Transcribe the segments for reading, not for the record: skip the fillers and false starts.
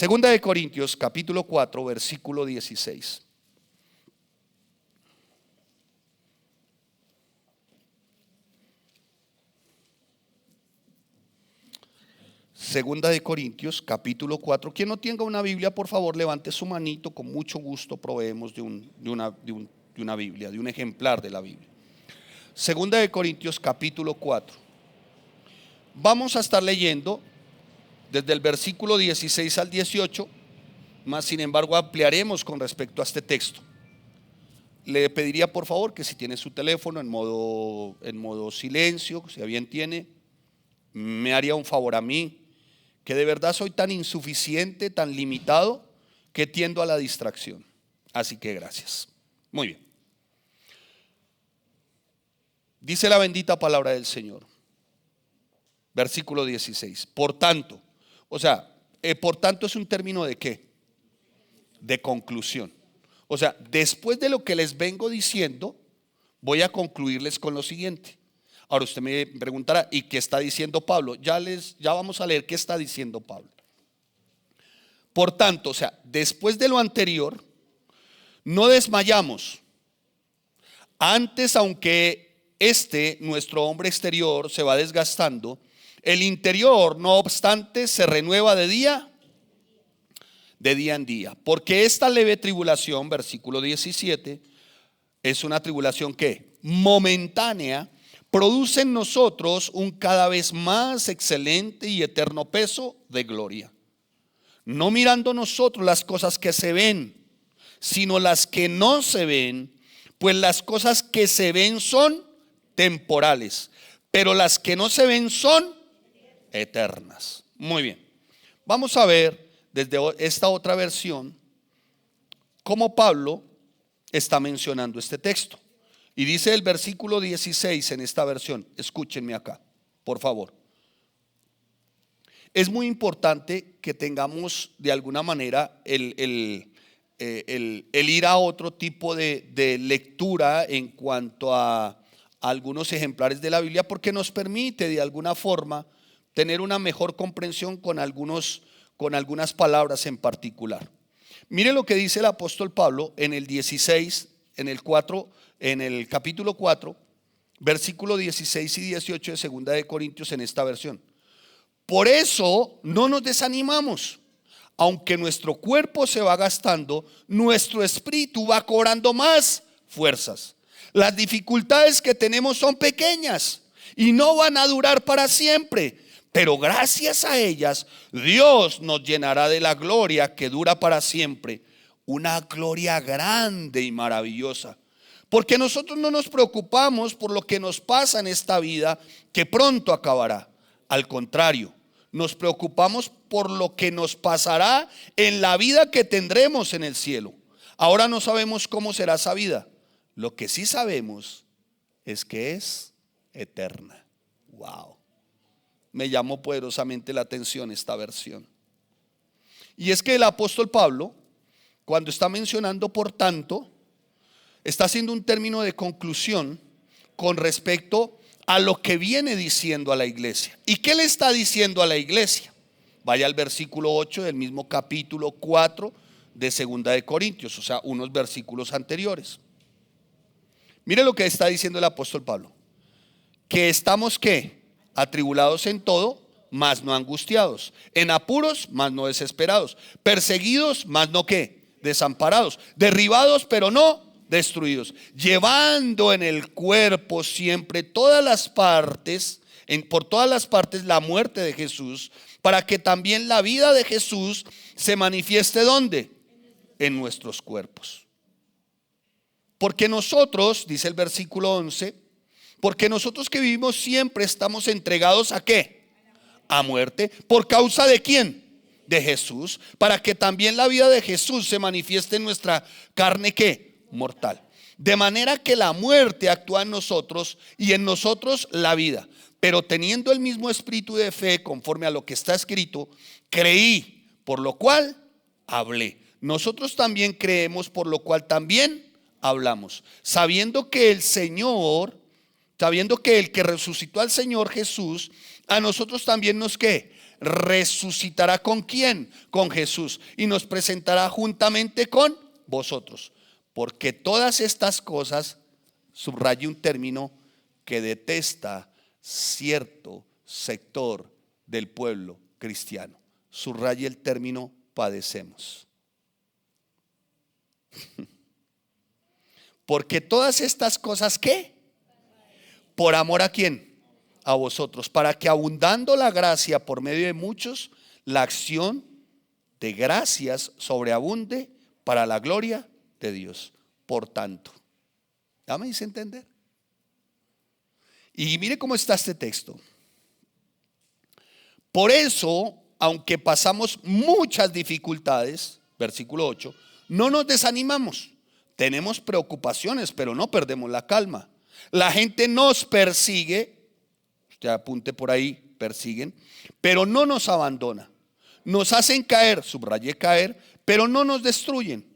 Segunda de Corintios, capítulo 4, versículo 16. Segunda de Corintios, capítulo 4. Quien no tenga una Biblia, por favor, levante su manito. Con mucho gusto proveemos de una Biblia, de un ejemplar de la Biblia. Segunda de Corintios, capítulo 4. Vamos a estar leyendo desde el versículo 16 al 18, más sin embargo ampliaremos con respecto a este texto. Le pediría por favor que si tiene su teléfono en modo silencio, si a bien tiene, me haría un favor a mí, que de verdad soy tan insuficiente, tan limitado, que tiendo a la distracción. Así que gracias. Muy bien. Dice la bendita palabra del Señor. Versículo 16. Por tanto, por tanto es un término de ¿qué? De conclusión. O sea, después de lo que les vengo diciendo, voy a concluirles con lo siguiente. Ahora usted me preguntará, ¿y qué está diciendo Pablo? Ya vamos a leer qué está diciendo Pablo. Por tanto, después de lo anterior, no desmayamos. Antes, aunque nuestro hombre exterior, se va desgastando, el interior, no obstante, se renueva de día en día. Porque esta leve tribulación, versículo 17, es una tribulación que momentánea, produce en nosotros un cada vez más excelente y eterno peso de gloria. No mirando nosotros las cosas que se ven, sino las que no se ven, pues las cosas que se ven son temporales, pero las que no se ven son eternas. Muy bien, vamos a ver desde esta otra versión cómo Pablo está mencionando este texto. Y dice el versículo 16 en esta versión, escúchenme acá, por favor. Es muy importante que tengamos de alguna manera el ir a otro tipo de lectura en cuanto a algunos ejemplares de la Biblia, porque nos permite de alguna forma tener una mejor comprensión con algunas palabras en particular. Mire lo que dice el apóstol Pablo en el 16, en el capítulo 4, versículo 16 y 18 de segunda de Corintios en esta versión. Por eso no nos desanimamos, aunque nuestro cuerpo se va gastando, nuestro espíritu va cobrando más fuerzas. Las dificultades que tenemos son pequeñas y no van a durar para siempre, pero gracias a ellas Dios nos llenará de la gloria que dura para siempre, una gloria grande y maravillosa. Porque nosotros no nos preocupamos por lo que nos pasa en esta vida, que pronto acabará. Al contrario, nos preocupamos por lo que nos pasará en la vida que tendremos en el cielo. Ahora no sabemos cómo será esa vida. Lo que sí sabemos es que es eterna. Wow. Me llamó poderosamente la atención esta versión. Y es que el apóstol Pablo, cuando está mencionando por tanto, está haciendo un término de conclusión con respecto a lo que viene diciendo a la iglesia. ¿Y qué le está diciendo a la iglesia? Vaya al versículo 8 del mismo capítulo 4 de segunda de Corintios, o sea, unos versículos anteriores. Mire lo que está diciendo el apóstol Pablo. Que estamos ¿qué? Atribulados en todo, mas no angustiados, en apuros, mas no desesperados, perseguidos, mas no ¿qué? Desamparados, derribados, pero no destruidos, llevando en el cuerpo siempre por todas las partes la muerte de Jesús, para que también la vida de Jesús se manifieste ¿dónde? En nuestros cuerpos. Porque nosotros, dice el versículo 11, porque nosotros que vivimos siempre estamos entregados ¿a qué? A muerte. ¿Por causa de quién? De Jesús, para que también la vida de Jesús se manifieste en nuestra carne ¿qué? Mortal. De manera que la muerte actúa en nosotros y en nosotros la vida. Pero teniendo el mismo espíritu de fe, conforme a lo que está escrito, creí, por lo cual hablé. Nosotros también creemos, por lo cual también hablamos, sabiendo que el que resucitó al Señor Jesús, a nosotros también nos ¿qué? resucitará ¿con quién? Con Jesús, y nos presentará juntamente con vosotros. Porque todas estas cosas, subraye un término que detesta cierto sector del pueblo cristiano. Subraye el término padecemos. Porque todas estas cosas, ¿qué? ¿Por amor a quién? A vosotros, para que abundando la gracia por medio de muchos, la acción de gracias sobreabunde para la gloria de Dios. Por tanto, ¿ya me hice entender? Y mire cómo está este texto. Por eso, aunque pasamos muchas dificultades, versículo 8, no nos desanimamos. Tenemos preocupaciones, pero no perdemos la calma. La gente nos persigue, usted apunte por ahí, persiguen, pero no nos abandona. Nos hacen caer, subrayé caer, pero no nos destruyen.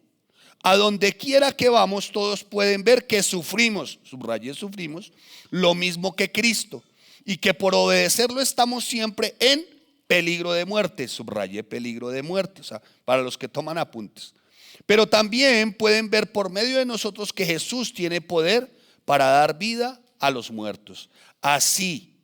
A donde quiera que vamos, todos pueden ver que sufrimos, subrayé sufrimos, lo mismo que Cristo, y que por obedecerlo estamos siempre en peligro de muerte, subrayé peligro de muerte, o sea, para los que toman apuntes. Pero también pueden ver por medio de nosotros que Jesús tiene poder para dar vida a los muertos. Así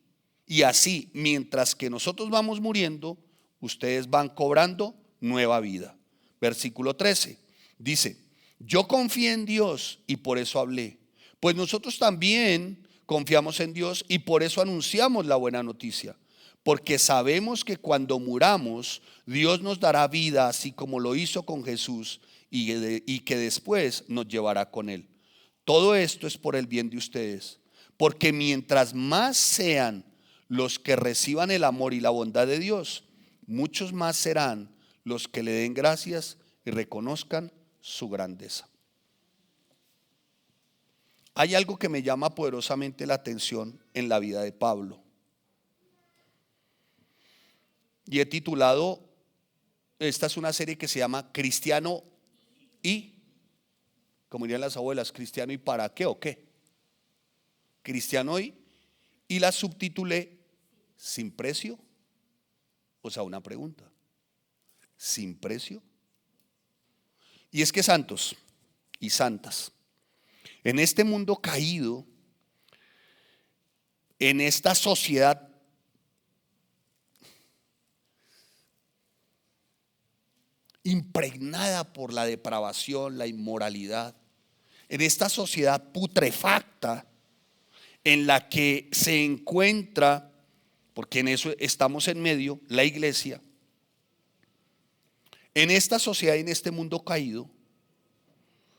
y así, mientras que nosotros vamos muriendo, ustedes van cobrando nueva vida. Versículo 13 dice: yo confié en Dios y por eso hablé. Pues nosotros también confiamos en Dios y por eso anunciamos la buena noticia. Porque sabemos que cuando muramos, Dios nos dará vida, así como lo hizo con Jesús, y que después nos llevará con Él. Todo esto es por el bien de ustedes, porque mientras más sean los que reciban el amor y la bondad de Dios, muchos más serán los que le den gracias y reconozcan su grandeza. Hay algo que me llama poderosamente la atención en la vida de Pablo. Y he titulado, esta es una serie que se llama Cristiano y, como dirían las abuelas, Cristiano y para qué o qué. Cristiano y la subtitulé Sin precio. O sea, una pregunta. ¿Sin precio? Y es que santos y santas, en este mundo caído, en esta sociedad impregnada por la depravación, la inmoralidad, en esta sociedad putrefacta en la que se encuentra, porque en eso estamos en medio, la iglesia, en esta sociedad y en este mundo caído,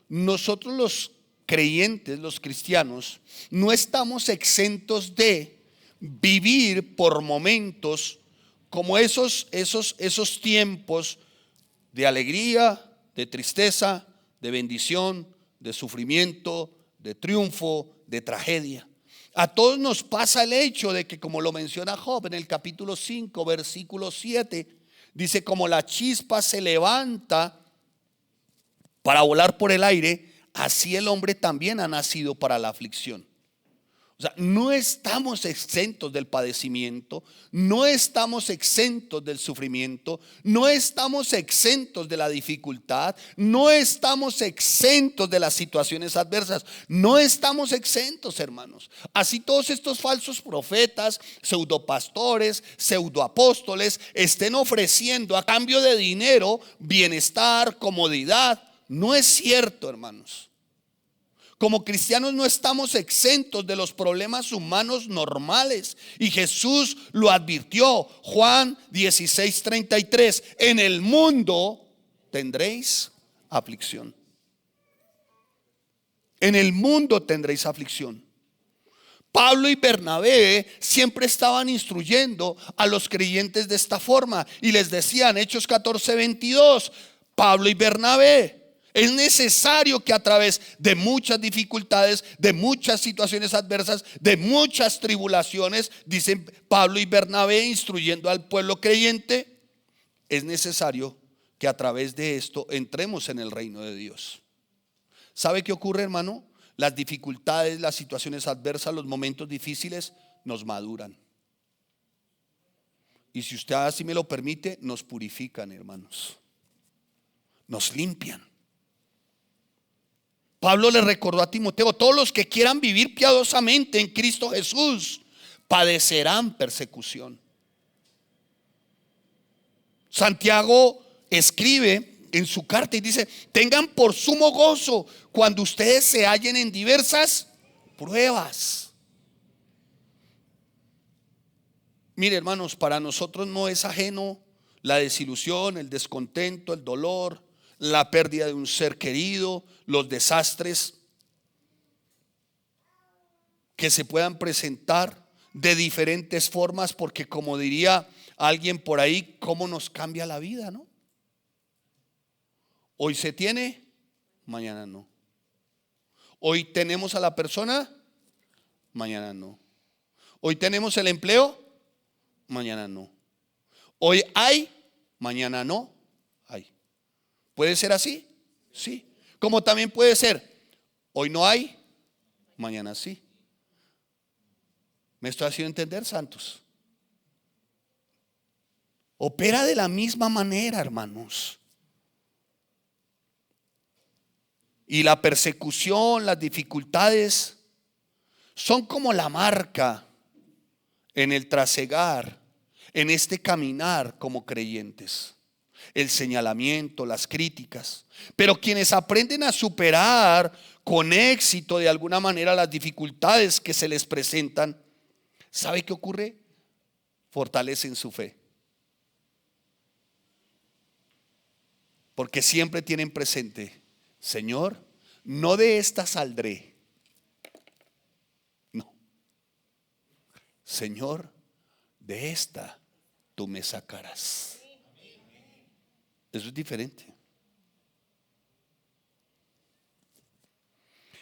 nosotros los creyentes, los cristianos, no estamos exentos de vivir por momentos como esos tiempos de alegría, de tristeza, de bendición, de sufrimiento, de triunfo, de tragedia. A todos nos pasa el hecho de que, como lo menciona Job en el capítulo 5, versículo 7, dice: como la chispa se levanta para volar por el aire, así el hombre también ha nacido para la aflicción. O sea, no estamos exentos del padecimiento, no estamos exentos del sufrimiento, no estamos exentos de la dificultad, no estamos exentos de las situaciones adversas, no estamos exentos, hermanos. Así todos estos falsos profetas, pseudopastores, pseudoapóstoles estén ofreciendo a cambio de dinero, bienestar, comodidad, no es cierto, hermanos. Como cristianos no estamos exentos de los problemas humanos normales, y Jesús lo advirtió. Juan 16:33: en el mundo tendréis aflicción. En el mundo tendréis aflicción. Pablo y Bernabé siempre estaban instruyendo a los creyentes de esta forma y les decían, Hechos 14:22, Pablo y Bernabé: es necesario que a través de muchas dificultades, de muchas situaciones adversas, de muchas tribulaciones, dicen Pablo y Bernabé instruyendo al pueblo creyente, es necesario que a través de esto entremos en el reino de Dios. ¿Sabe qué ocurre, hermano? Las dificultades, las situaciones adversas, los momentos difíciles nos maduran. y si usted así me lo permite, nos purifican, hermanos. Nos limpian. Pablo le recordó a Timoteo: todos los que quieran vivir piadosamente en Cristo Jesús padecerán persecución. Santiago escribe en su carta y dice: tengan por sumo gozo cuando ustedes se hallen en diversas pruebas. Mire, hermanos, para nosotros no es ajeno la desilusión, el descontento, el dolor, la pérdida de un ser querido, los desastres que se puedan presentar de diferentes formas, porque como diría alguien por ahí, cómo nos cambia la vida, ¿no? Hoy se tiene, mañana no. Hoy tenemos a la persona, mañana no. Hoy tenemos el empleo, mañana no. Hoy hay, mañana no hay. ¿Puede ser así? Sí. Como también puede ser, hoy no hay, mañana sí. ¿Me estoy haciendo entender, santos? Opera de la misma manera, hermanos. Y la persecución, las dificultades son como la marca en el trasegar, en este caminar como creyentes. El señalamiento, las críticas. Pero quienes aprenden a superar con éxito de alguna manera las dificultades que se les presentan, ¿sabe qué ocurre? Fortalecen su fe. Porque siempre tienen presente: Señor, no de esta saldré. No. Señor, de esta tú me sacarás. Eso es diferente.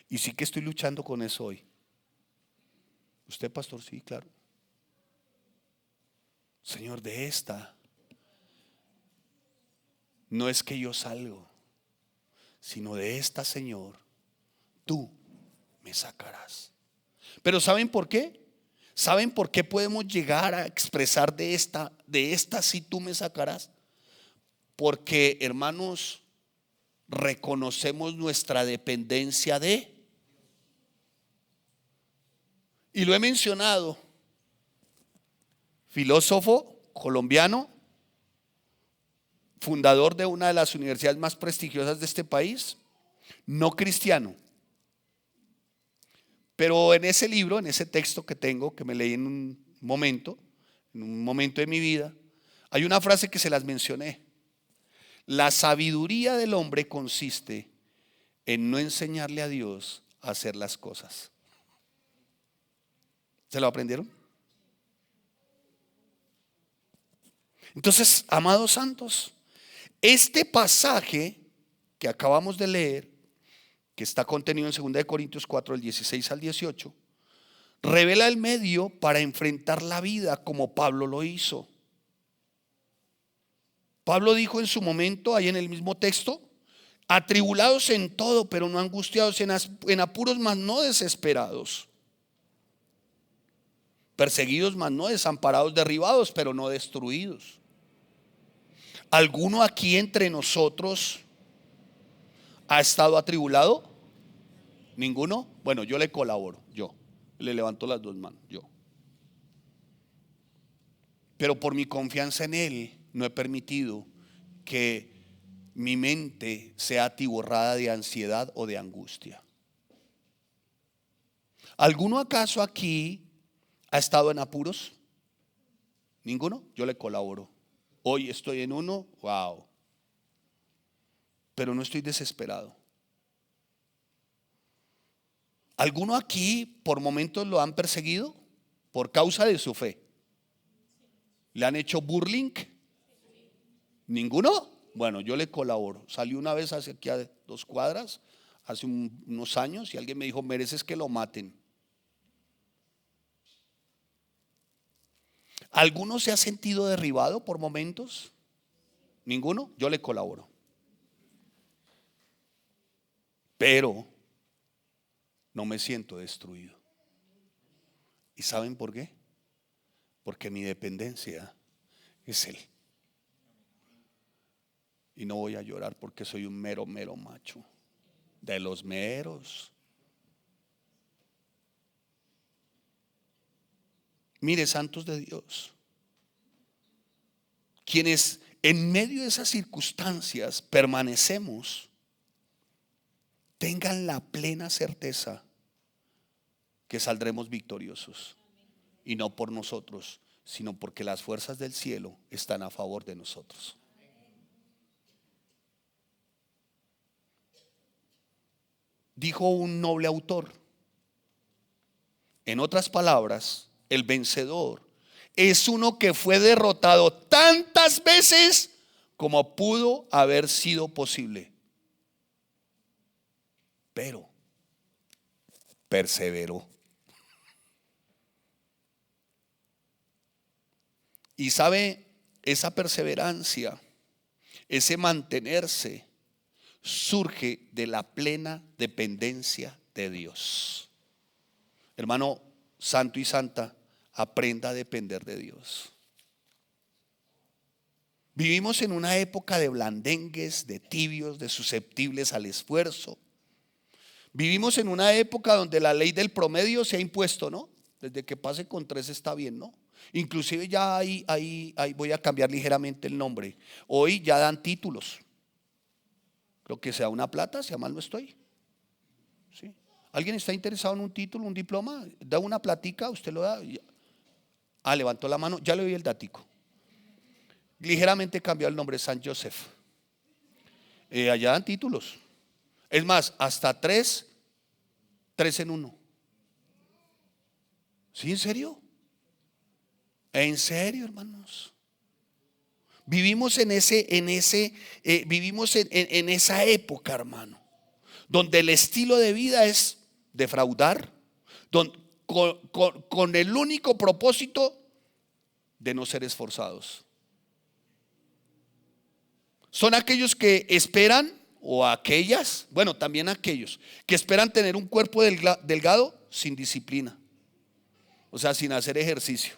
Y sí que estoy luchando con eso hoy. ¿Usted, pastor? Sí, claro. Señor, de esta no es que yo salgo, sino de esta, Señor, tú me sacarás. Pero ¿saben por qué? ¿Saben por qué podemos llegar a expresar de esta sí tú me sacarás? Porque, hermanos, reconocemos nuestra dependencia de, y lo he mencionado, filósofo colombiano, fundador de una de las universidades más prestigiosas de este país, no cristiano. Pero en ese libro, en ese texto que tengo, que me leí en un momento de mi vida, hay una frase que se las mencioné: la sabiduría del hombre consiste en no enseñarle a Dios a hacer las cosas. ¿Se lo aprendieron? Entonces, amados santos, este pasaje que acabamos de leer, que está contenido en 2 Corintios 4, del 16 al 18, revela el medio para enfrentar la vida como Pablo lo hizo. Pablo dijo en su momento, ahí en el mismo texto: atribulados en todo, pero no angustiados, en apuros, mas no desesperados, perseguidos, mas no desamparados, derribados, pero no destruidos. ¿Alguno aquí entre nosotros ha estado atribulado? ¿Ninguno? Bueno, yo le colaboro, yo le levanto las dos manos, yo. Pero por mi confianza en Él no he permitido que mi mente sea atiborrada de ansiedad o de angustia. ¿Alguno acaso aquí ha estado en apuros? ¿Ninguno? Yo le colaboro. Hoy estoy en uno, wow. Pero no estoy desesperado. ¿Alguno aquí por momentos lo han perseguido por causa de su fe? ¿Le han hecho bullying? ¿Ninguno? Bueno, yo le colaboro. Salí una vez hacia aquí a 2 cuadras, hace unos años, y alguien me dijo: mereces que lo maten. ¿Alguno se ha sentido derribado por momentos? ¿Ninguno? Yo le colaboro. Pero no me siento destruido. ¿Y saben por qué? Porque mi dependencia es Él. Y no voy a llorar porque soy un mero macho, de los meros. Mire, santos de Dios, quienes en medio de esas circunstancias permanecemos, tengan la plena certeza que saldremos victoriosos. Y no por nosotros, sino porque las fuerzas del cielo están a favor de nosotros. Dijo un noble autor, en otras palabras, el vencedor es uno que fue derrotado tantas veces como pudo haber sido posible, pero perseveró. Y sabe, esa perseverancia, ese mantenerse, surge de la plena dependencia de Dios. Hermano santo y santa, aprenda a depender de Dios. Vivimos en una época de blandengues, de tibios, de susceptibles al esfuerzo. Vivimos en una época donde la ley del promedio se ha impuesto, ¿no? Desde que pase con 3 está bien, ¿no? Inclusive ya ahí voy a cambiar ligeramente el nombre. Hoy ya dan títulos. Lo que sea una plata, si a mal no estoy. ¿Sí? ¿Alguien está interesado en un título, un diploma? Da una platica, usted lo da. Levantó la mano, ya le doy el datico. Ligeramente cambió el nombre, San Joseph. Allá dan títulos. Es más, hasta 3 en 1. ¿Sí, en serio? En serio, hermanos. Vivimos en esa época, hermano, donde el estilo de vida es defraudar, con el único propósito de no ser esforzados. Son aquellos que esperan, o aquellas, bueno, también aquellos que esperan tener un cuerpo delgado sin disciplina, o sea, sin hacer ejercicio.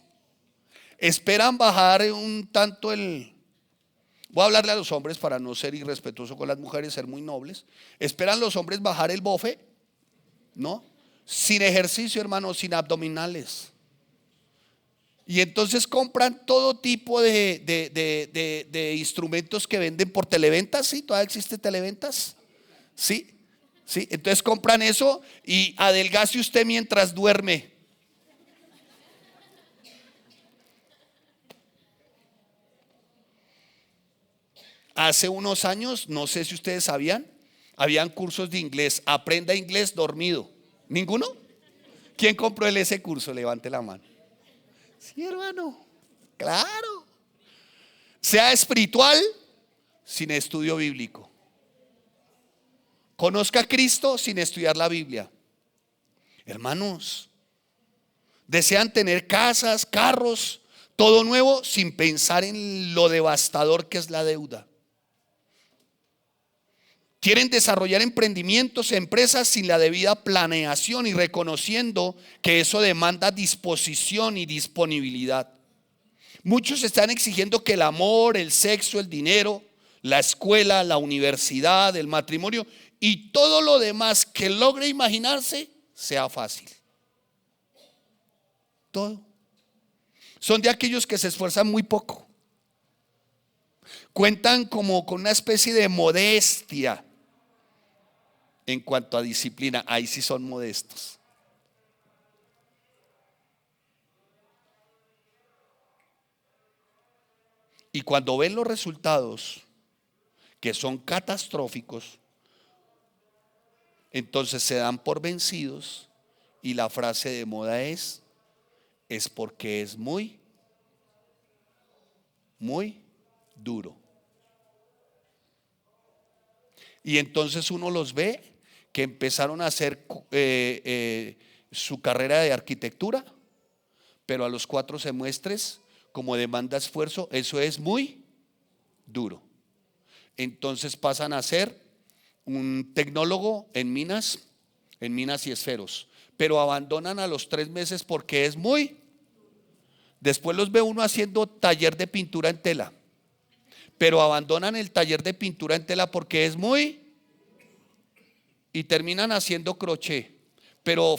Esperan bajar un tanto voy a hablarle a los hombres para no ser irrespetuoso con las mujeres, ser muy nobles. Esperan los hombres bajar el bofe, ¿no? Sin ejercicio, hermano, sin abdominales. Y entonces compran todo tipo de instrumentos que venden por televentas. ¿Sí? ¿Todavía existe televentas? ¿Sí? ¿Sí? Entonces compran eso y adelgace usted mientras duerme. Hace unos años, no sé si ustedes sabían, habían cursos de inglés. Aprenda inglés dormido. ¿Ninguno? ¿Quién compró ese curso? Levante la mano. Sí, hermano, claro. Sea espiritual sin estudio bíblico. Conozca a Cristo sin estudiar la Biblia. Hermanos, desean tener casas, carros, todo nuevo sin pensar en lo devastador que es la deuda. Quieren desarrollar emprendimientos, empresas sin la debida planeación y reconociendo que eso demanda disposición y disponibilidad. Muchos están exigiendo que el amor, el sexo, el dinero, la escuela, la universidad, el matrimonio y todo lo demás que logre imaginarse sea fácil. Todo. Son de aquellos que se esfuerzan muy poco. Cuentan como con una especie de modestia en cuanto a disciplina. Ahí sí son modestos. Y cuando ven los resultados, que son catastróficos, entonces se dan por vencidos y la frase de moda es porque es muy duro. Y entonces uno los ve que empezaron a hacer su carrera de arquitectura, pero a los 4 semestres, como demanda esfuerzo, eso es muy duro. Entonces pasan a ser un tecnólogo en minas y esferos, pero abandonan a los 3 meses porque es muy Después los ve uno haciendo taller de pintura en tela, pero abandonan el taller de pintura en tela porque es muy, y terminan haciendo crochet, pero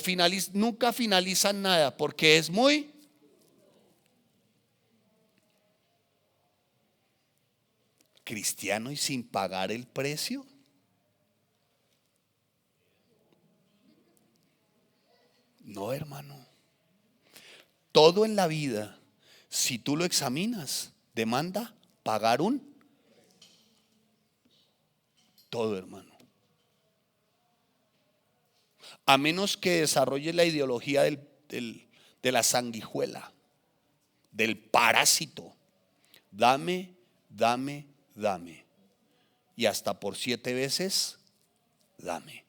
nunca finalizan nada porque es muy. Cristiano y sin pagar el precio. No, hermano. Todo en la vida, si tú lo examinas, demanda pagar todo, hermano. A menos que desarrolle la ideología de la sanguijuela, del parásito. Dame, dame, dame. Y hasta por 7 veces, dame.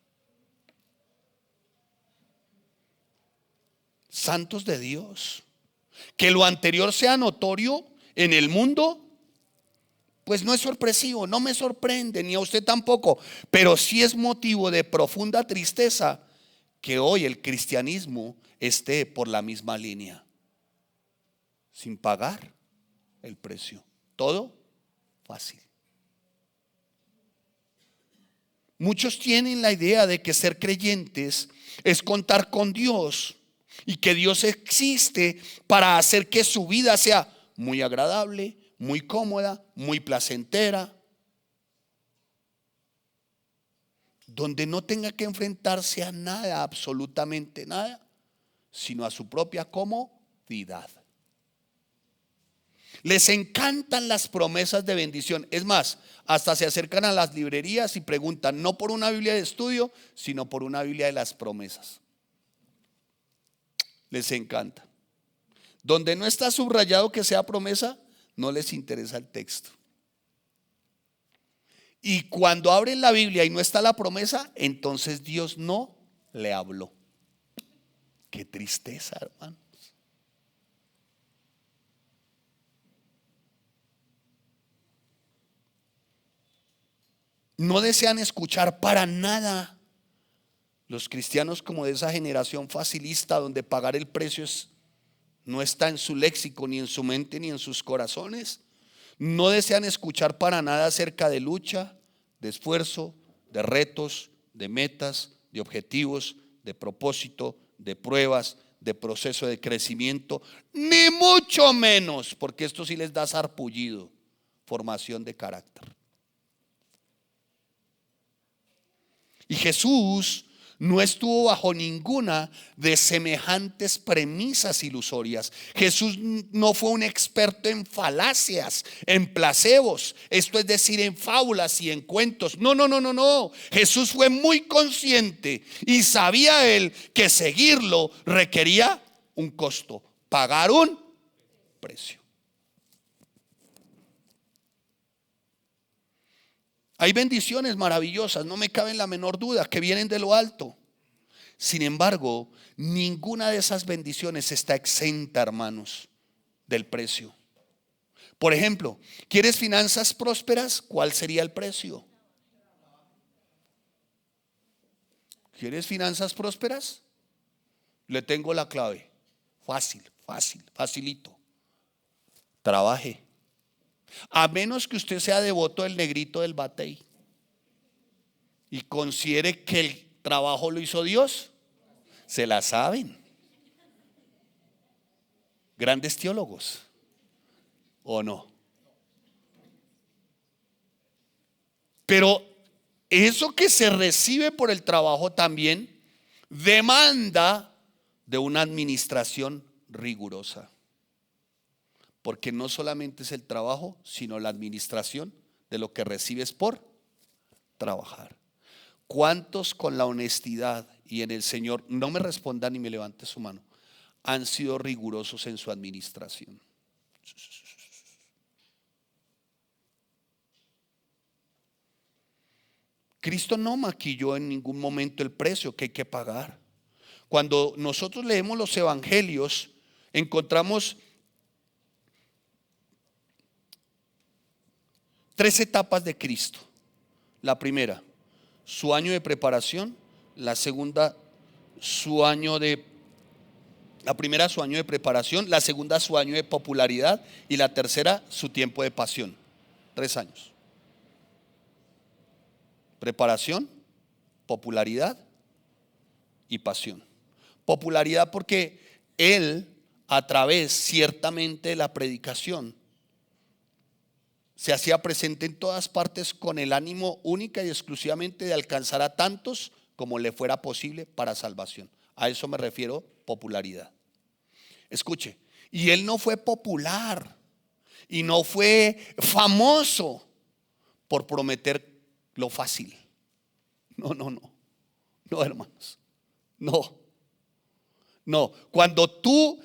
Santos de Dios, que lo anterior sea notorio en el mundo, pues no es sorpresivo, no me sorprende, ni a usted tampoco, pero sí es motivo de profunda tristeza que hoy el cristianismo esté por la misma línea, sin pagar el precio. Todo fácil. Muchos tienen la idea de que ser creyentes es contar con Dios y que Dios existe para hacer que su vida sea muy agradable, muy cómoda, muy placentera, donde no tenga que enfrentarse a nada, absolutamente nada, sino a su propia comodidad. Les encantan las promesas de bendición. Es más, hasta se acercan a las librerías y preguntan no por una Biblia de estudio, sino por una Biblia de las promesas. Les encanta. Donde no está subrayado que sea promesa, no les interesa el texto. Y cuando abren la Biblia y no está la promesa, entonces Dios no le habló. Qué tristeza, hermano. No desean escuchar para nada. Los cristianos como de esa generación facilista donde pagar el precio no está en su léxico, ni en su mente, ni en sus corazones. No desean escuchar para nada acerca de lucha, de esfuerzo, de retos, de metas, de objetivos, de propósito, de pruebas, de proceso de crecimiento, ni mucho menos, porque esto sí les da sarpullido, formación de carácter. Y Jesús no estuvo bajo ninguna de semejantes premisas ilusorias. Jesús no fue un experto en falacias, en placebos, esto es decir, en fábulas y en cuentos. No. Jesús fue muy consciente y sabía él que seguirlo requería un costo, pagar un precio. Hay bendiciones maravillosas, no me cabe la menor duda, que vienen de lo alto. Sin embargo, ninguna de esas bendiciones está exenta, hermanos, del precio. Por ejemplo, ¿quieres finanzas prósperas? ¿Cuál sería el precio? ¿Quieres finanzas prósperas? Le tengo la clave. Facilito. Trabaje. A menos que usted sea devoto del negrito del batey y considere que el trabajo lo hizo Dios, se la saben. Grandes teólogos, ¿o no? Pero eso que se recibe por el trabajo también demanda de una administración rigurosa. Porque no solamente es el trabajo, sino la administración de lo que recibes por trabajar. ¿Cuántos con la honestidad y en el Señor, no me responda ni me levante su mano, han sido rigurosos en su administración? Cristo no maquilló en ningún momento el precio que hay que pagar. Cuando nosotros leemos los evangelios, encontramos 3 etapas de Cristo. La primera, su año de preparación. La segunda, su año de La primera, su año de preparación. La segunda, su año de popularidad. Y la tercera, su tiempo de pasión. 3 años. Preparación, popularidad y pasión. Popularidad porque él, a través ciertamente de la predicación, se hacía presente en todas partes con el ánimo única y exclusivamente de alcanzar a tantos como le fuera posible para salvación. A eso me refiero, popularidad. Escuche, y él no fue popular y no fue famoso por prometer lo fácil. No, hermanos, no. Cuando tú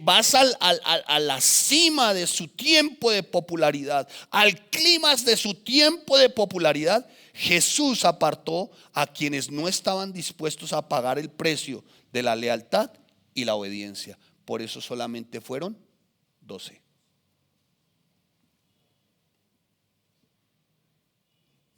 vas a la cima de su tiempo de popularidad, al clímax de su tiempo de popularidad, Jesús apartó a quienes no estaban dispuestos a pagar el precio de la lealtad y la obediencia. Por eso solamente fueron 12.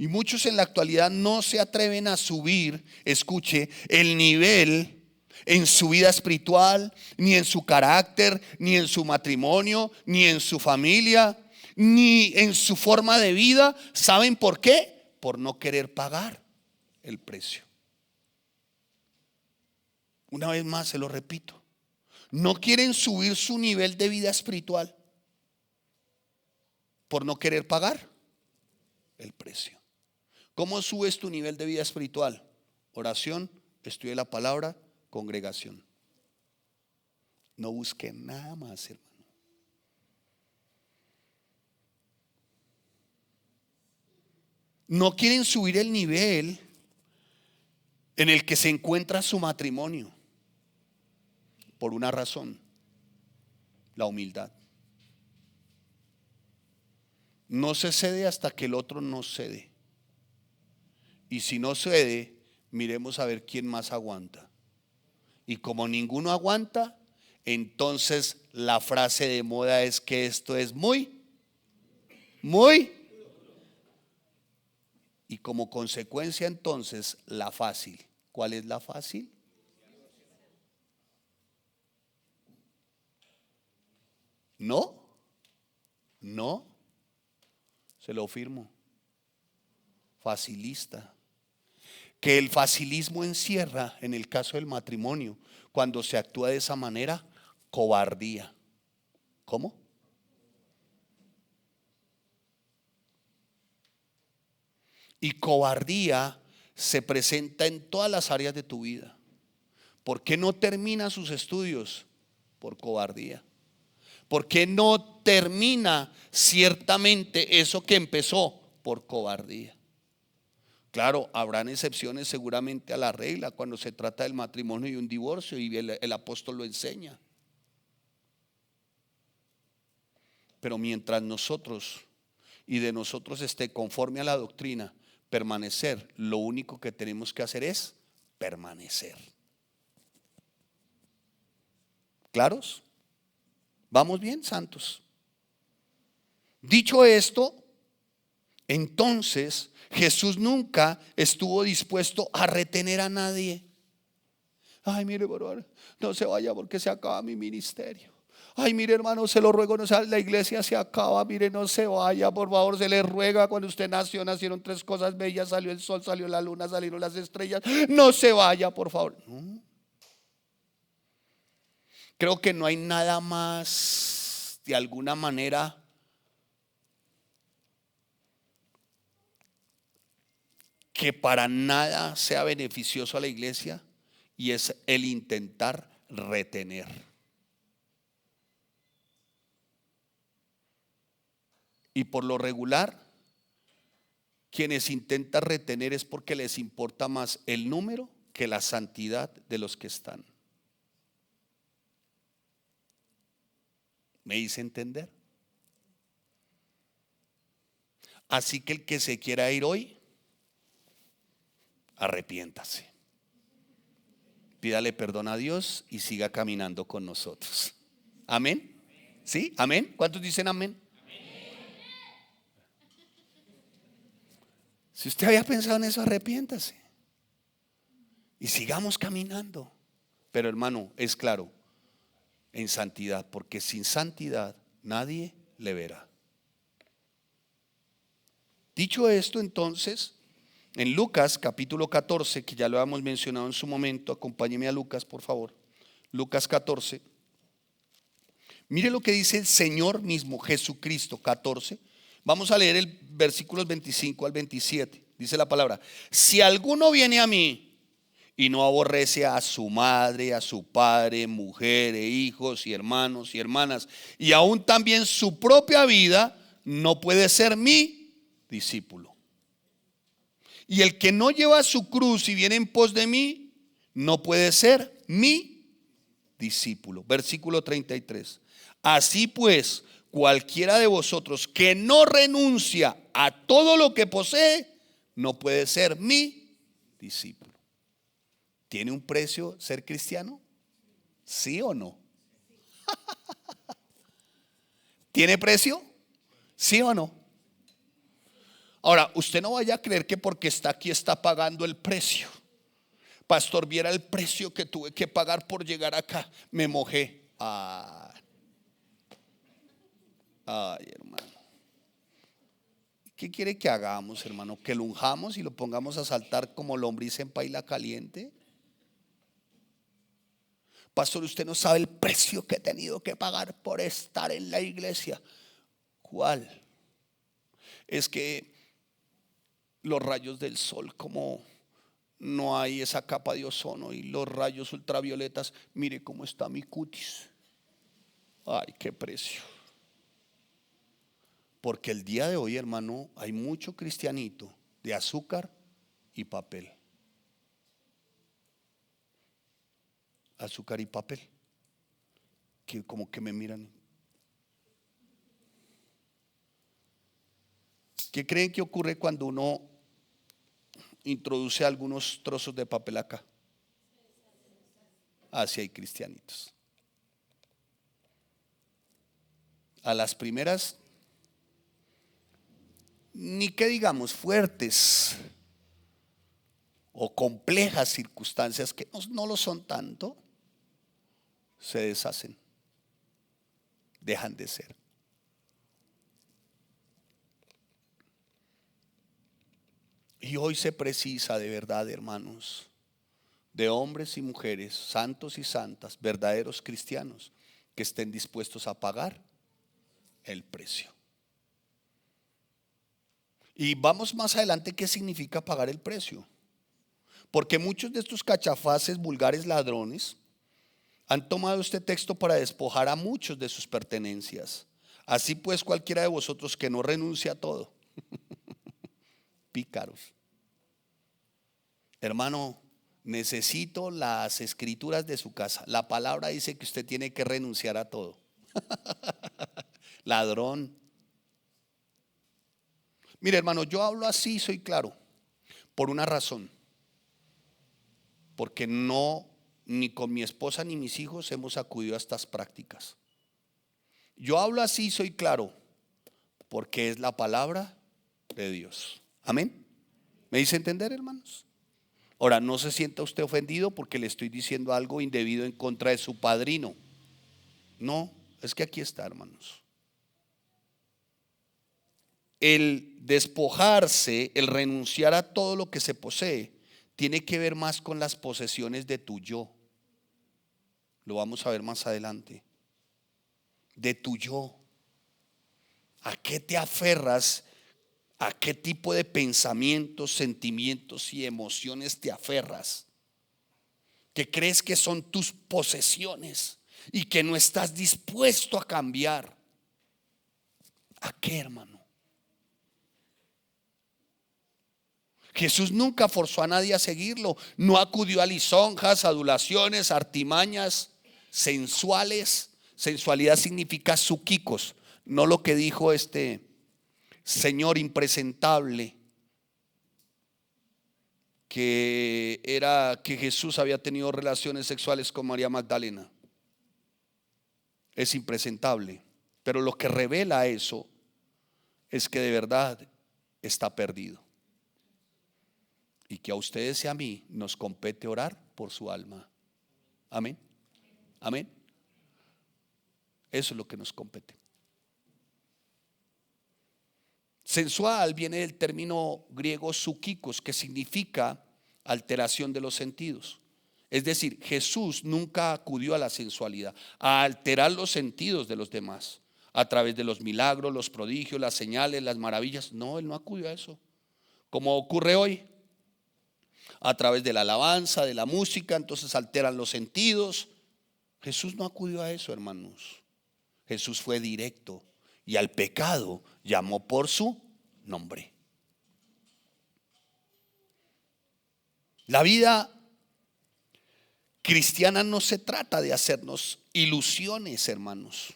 Y muchos en la actualidad no se atreven a subir, escuche, el nivel en su vida espiritual, ni en su carácter, ni en su matrimonio, ni en su familia, ni en su forma de vida. ¿Saben por qué? Por no querer pagar el precio. Una vez más se lo repito. No quieren subir su nivel de vida espiritual por no querer pagar el precio. ¿Cómo subes tu nivel de vida espiritual? Oración, estudio de la palabra, congregación. No busque nada más, hermano. No quieren subir el nivel en el que se encuentra su matrimonio por una razón: la humildad. No se cede hasta que el otro no cede. Y si no cede, miremos a ver quién más aguanta. Y como ninguno aguanta, entonces la frase de moda es que esto es muy. Y como consecuencia entonces la fácil. ¿Cuál es la fácil? No, se lo firmo. Facilista. Que el facilismo encierra, en el caso del matrimonio, cuando se actúa de esa manera, cobardía. ¿Cómo? Y cobardía se presenta en todas las áreas de tu vida. ¿Por qué no termina sus estudios? Por cobardía. ¿Por qué no termina ciertamente eso que empezó? Por cobardía. Claro, habrán excepciones seguramente a la regla cuando se trata del matrimonio y un divorcio, y el apóstol lo enseña. Pero mientras nosotros y de nosotros esté conforme a la doctrina permanecer, lo único que tenemos que hacer es permanecer. ¿Claros? ¿Vamos bien, santos? Dicho esto, entonces Jesús nunca estuvo dispuesto a retener a nadie. Ay, mire, hermano, no se vaya porque se acaba mi ministerio. Ay, mire, hermano, se lo ruego, no sea, la iglesia se acaba, mire, no se vaya, por favor, se le ruega. Cuando usted nació, nacieron 3 cosas bellas: salió el sol, salió la luna, salieron las estrellas. No se vaya, por favor. No. Creo que no hay nada más, de alguna manera, que para nada sea beneficioso a la iglesia, y es el intentar retener. Y por lo regular, quienes intentan retener es porque les importa más el número que la santidad de los que están. ¿Me hice entender? Así que el que se quiera ir hoy, arrepiéntase, pídale perdón a Dios y siga caminando con nosotros. Amén. ¿Sí? Amén. ¿Cuántos dicen amén? Si usted había pensado en eso, arrepiéntase y sigamos caminando. Pero hermano, es claro, en santidad, porque sin santidad nadie le verá. Dicho esto, entonces, en Lucas capítulo 14, que ya lo habíamos mencionado en su momento, acompáñeme a Lucas, por favor. Lucas 14. Mire lo que dice el Señor mismo, Jesucristo, 14. Vamos a leer el versículos 25 al 27. Dice la palabra: si alguno viene a mí y no aborrece a su madre, a su padre, mujer, hijos y hermanos y hermanas, y aún también su propia vida, no puede ser mi discípulo. Y el que no lleva su cruz y viene en pos de mí, no puede ser mi discípulo. Versículo 33. Así pues, cualquiera de vosotros que no renuncia a todo lo que posee, no puede ser mi discípulo. ¿Tiene un precio ser cristiano? ¿Sí o no? ¿Tiene precio? ¿Sí o no? Ahora, usted no vaya a creer que porque está aquí está pagando el precio. Pastor, viera el precio que tuve que pagar por llegar acá. Me mojé. Ay, hermano. ¿Qué quiere que hagamos, hermano? ¿Que lo unjamos y lo pongamos a saltar como lombriz en paila caliente? Pastor, usted no sabe el precio que he tenido que pagar por estar en la iglesia. ¿Cuál? Es que los rayos del sol, como no hay esa capa de ozono y los rayos ultravioletas, mire cómo está mi cutis. Ay, qué precio. Porque el día de hoy, hermano, hay mucho cristianito de azúcar y papel. Azúcar y papel. Que como que me miran. ¿Qué creen que ocurre cuando uno introduce algunos trozos de papel acá? Así hay cristianitos. A las primeras, ni que digamos fuertes o complejas circunstancias, que no lo son tanto, se deshacen, dejan de ser. Y hoy se precisa de verdad, hermanos, de hombres y mujeres, santos y santas, verdaderos cristianos, que estén dispuestos a pagar el precio. Y vamos más adelante, ¿qué significa pagar el precio? Porque muchos de estos cachafaces, vulgares ladrones, han tomado este texto para despojar a muchos de sus pertenencias. Así pues, cualquiera de vosotros que no renuncie a todo. Pícaros. Hermano, necesito las escrituras de su casa. La palabra dice que usted tiene que renunciar a todo. Ladrón. Mire, hermano, yo hablo así, soy claro, por una razón. Porque no, ni con mi esposa ni mis hijos hemos acudido a estas prácticas. Yo hablo así, soy claro, porque es la palabra de Dios. Amén. ¿Me dice entender, hermanos? Ahora, no se sienta usted ofendido porque le estoy diciendo algo indebido en contra de su padrino. No, es que aquí está, hermanos. El despojarse, el renunciar a todo lo que se posee, tiene que ver más con las posesiones de tu yo. Lo vamos a ver más adelante. De tu yo. ¿A qué te aferras? ¿A qué tipo de pensamientos, sentimientos y emociones te aferras? Que crees que son tus posesiones y que no estás dispuesto a cambiar. ¿A qué, hermano? Jesús nunca forzó a nadie a seguirlo. No acudió a lisonjas, adulaciones, artimañas sensuales. Sensualidad significa suquicos, no lo que dijo este señor impresentable, que era que Jesús había tenido relaciones sexuales con María Magdalena. Es impresentable, pero lo que revela eso es que de verdad está perdido y que a ustedes y a mí nos compete orar por su alma. Amén. Amén. Eso es lo que nos compete. Sensual viene del término griego psúkikos, que significa alteración de los sentidos. Es decir, Jesús nunca acudió a la sensualidad, a alterar los sentidos de los demás a través de los milagros, los prodigios, las señales, las maravillas. No, Él no acudió a eso, como ocurre hoy, a través de la alabanza, de la música. Entonces alteran los sentidos. Jesús no acudió a eso, hermanos. Jesús fue directo y al pecado llamó por su nombre. La vida cristiana no se trata de hacernos ilusiones, hermanos.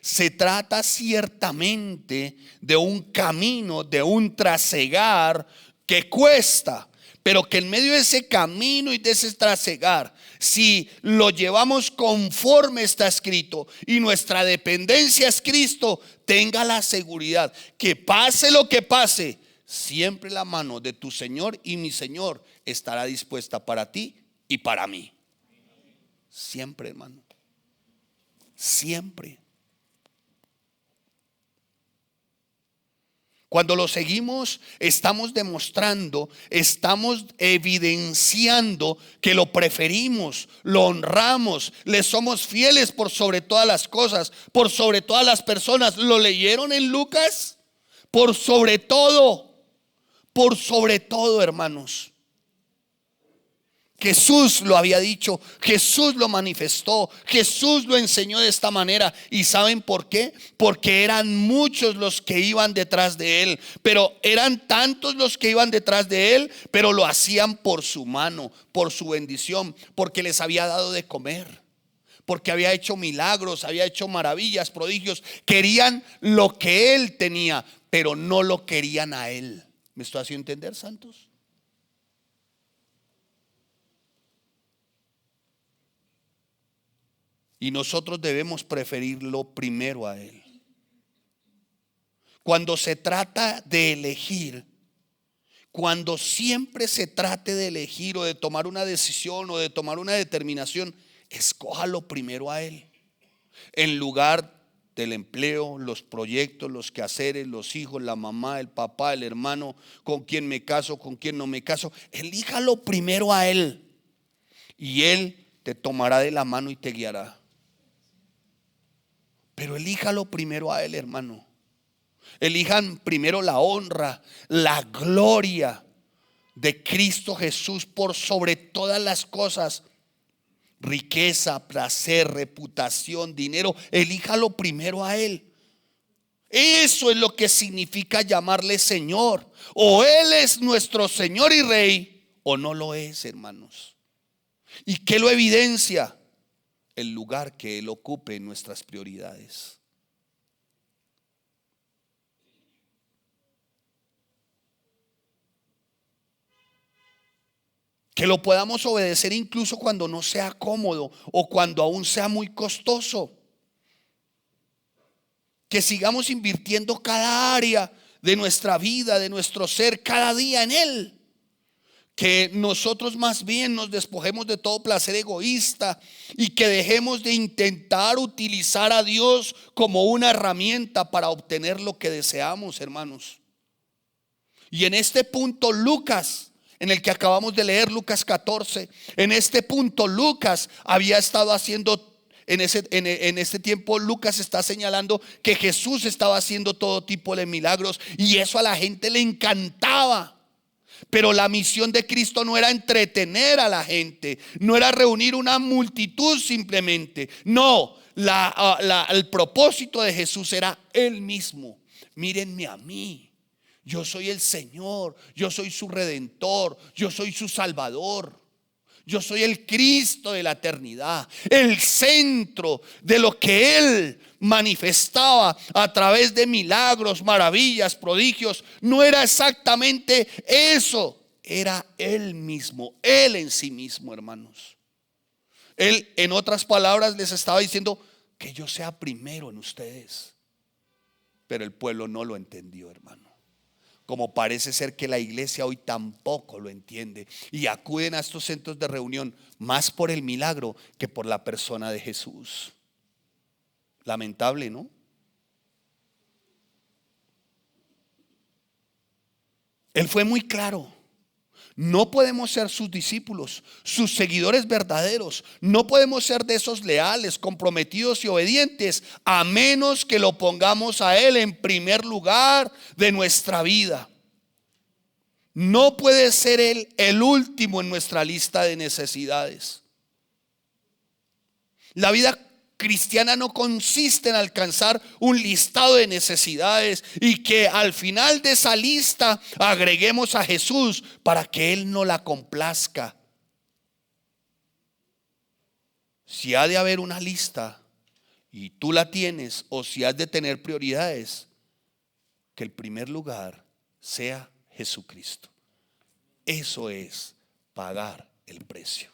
Se trata ciertamente de un camino, de un trasegar que cuesta, pero que en medio de ese camino y de ese trasegar, si lo llevamos conforme está escrito y nuestra dependencia es Cristo, tenga la seguridad que pase lo que pase, siempre la mano de tu Señor y mi Señor estará dispuesta para ti y para mí. Siempre, hermano. Siempre. Cuando lo seguimos, estamos demostrando, estamos evidenciando que lo preferimos, lo honramos, le somos fieles por sobre todas las cosas, por sobre todas las personas. ¿Lo leyeron en Lucas? Por sobre todo, hermanos. Jesús lo había dicho, Jesús lo manifestó, Jesús lo enseñó de esta manera. ¿Y saben por qué? Porque eran muchos los que iban detrás de él, pero eran tantos los que iban detrás de él, pero lo hacían por su mano, por su bendición, porque les había dado de comer, porque había hecho milagros, había hecho maravillas, prodigios. Querían lo que él tenía, pero no lo querían a él. ¿Me estoy haciendo entender, santos? Y nosotros debemos preferirlo primero a Él. Cuando se trata de elegir, cuando siempre se trate de elegir o de tomar una decisión o de tomar una determinación, escójalo primero a Él. En lugar del empleo, los proyectos, los quehaceres, los hijos, la mamá, el papá, el hermano, con quién me caso, con quién no me caso. Elíjalo primero a Él y Él te tomará de la mano y te guiará. Pero elíjalo primero a Él, hermano. Elijan primero la honra, la gloria de Cristo Jesús por sobre todas las cosas. Riqueza, placer, reputación, dinero. Elíjalo primero a Él. Eso es lo que significa llamarle Señor. O Él es nuestro Señor y Rey, o no lo es, hermanos. ¿Y qué lo evidencia? El lugar que Él ocupe en nuestras prioridades. Que lo podamos obedecer incluso cuando no sea cómodo o cuando aún sea muy costoso. Que sigamos invirtiendo cada área de nuestra vida, de nuestro ser, cada día en Él. Que nosotros más bien nos despojemos de todo placer egoísta y que dejemos de intentar utilizar a Dios como una herramienta para obtener lo que deseamos, hermanos. Y en este punto Lucas, en el que acabamos de leer, Lucas 14, en este punto Lucas había estado haciendo, en este tiempo Lucas está señalando que Jesús estaba haciendo todo tipo de milagros y eso a la gente le encantaba. Pero la misión de Cristo no era entretener a la gente, no era reunir una multitud simplemente. No, el propósito de Jesús era Él mismo. Mírenme a mí, yo soy el Señor, yo soy su Redentor, yo soy su Salvador. Yo soy el Cristo de la eternidad, el centro de lo que Él manifestaba a través de milagros, maravillas, prodigios. No era exactamente eso, era Él mismo, Él en sí mismo, hermanos. Él, en otras palabras, les estaba diciendo que yo sea primero en ustedes. Pero el pueblo no lo entendió, hermano. Como parece ser que la iglesia hoy tampoco lo entiende y acuden a estos centros de reunión más por el milagro que por la persona de Jesús. Lamentable, ¿no? Él fue muy claro. No podemos ser sus discípulos, sus seguidores verdaderos. No podemos ser de esos leales, comprometidos y obedientes, a menos que lo pongamos a Él en primer lugar de nuestra vida. No puede ser Él el último en nuestra lista de necesidades. La vida cristiana no consiste en alcanzar un listado de necesidades y que al final de esa lista agreguemos a Jesús para que Él no la complazca. Si ha de haber una lista y tú la tienes, o si has de tener prioridades, que el primer lugar sea Jesucristo. Eso es pagar el precio.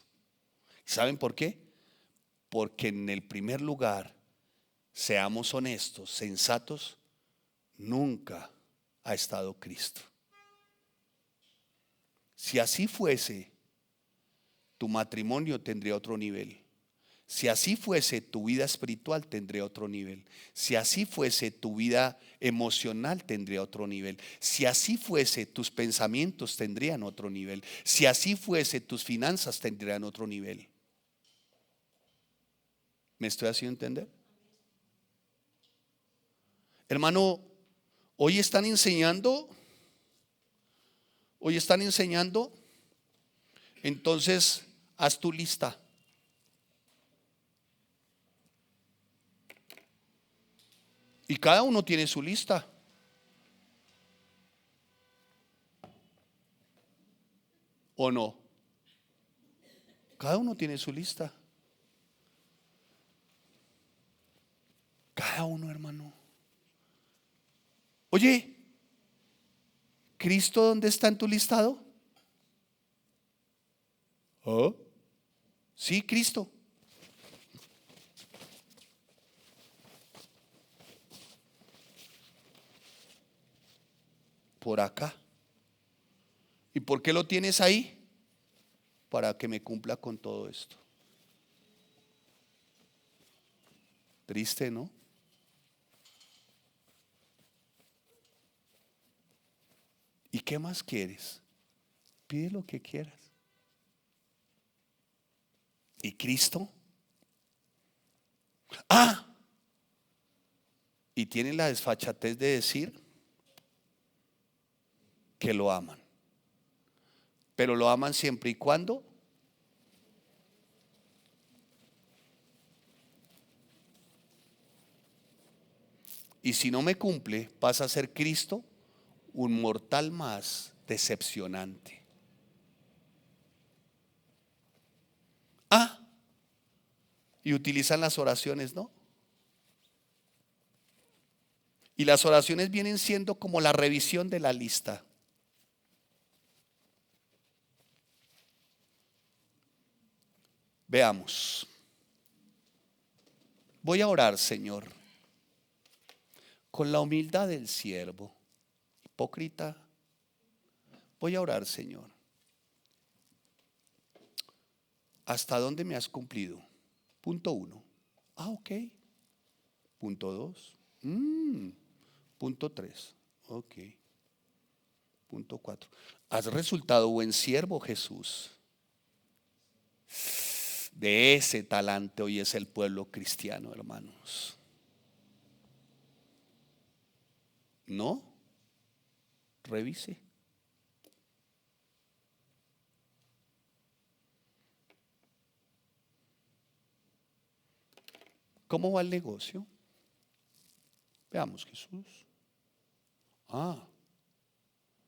¿Saben por qué? Porque en el primer lugar, seamos honestos, sensatos, nunca ha estado Cristo. Si así fuese, tu matrimonio tendría otro nivel. Si así fuese, tu vida espiritual tendría otro nivel. Si así fuese, tu vida emocional tendría otro nivel. Si así fuese, tus pensamientos tendrían otro nivel. Si así fuese, tus finanzas tendrían otro nivel. ¿Me estoy haciendo entender? Hermano, hoy están enseñando. Entonces haz tu lista. Y cada uno tiene su lista. ¿O no? Cada uno tiene su lista. Cada uno, hermano. Oye, ¿Cristo dónde está en tu listado? ¿Oh? Sí, Cristo. Por acá. ¿Y por qué lo tienes ahí? Para que me cumpla con todo esto. Triste, ¿no? ¿Y qué más quieres? Pide lo que quieras. ¿Y Cristo? Y tienen la desfachatez de decir que lo aman. Pero lo aman siempre y cuando y si no me cumple, pasa a ser Cristo un mortal más decepcionante. Y utilizan las oraciones, ¿no? Y las oraciones vienen siendo como la revisión de la lista. Veamos. Voy a orar, Señor, con la humildad del siervo. Hipócrita. Voy a orar, Señor. ¿Hasta dónde me has cumplido? Punto 1. Ok. Punto 2. Punto 3. Ok. Punto 4. Has resultado buen siervo, Jesús. De ese talante hoy es el pueblo cristiano, hermanos. ¿No? Revise. ¿Cómo va el negocio? Veamos, Jesús.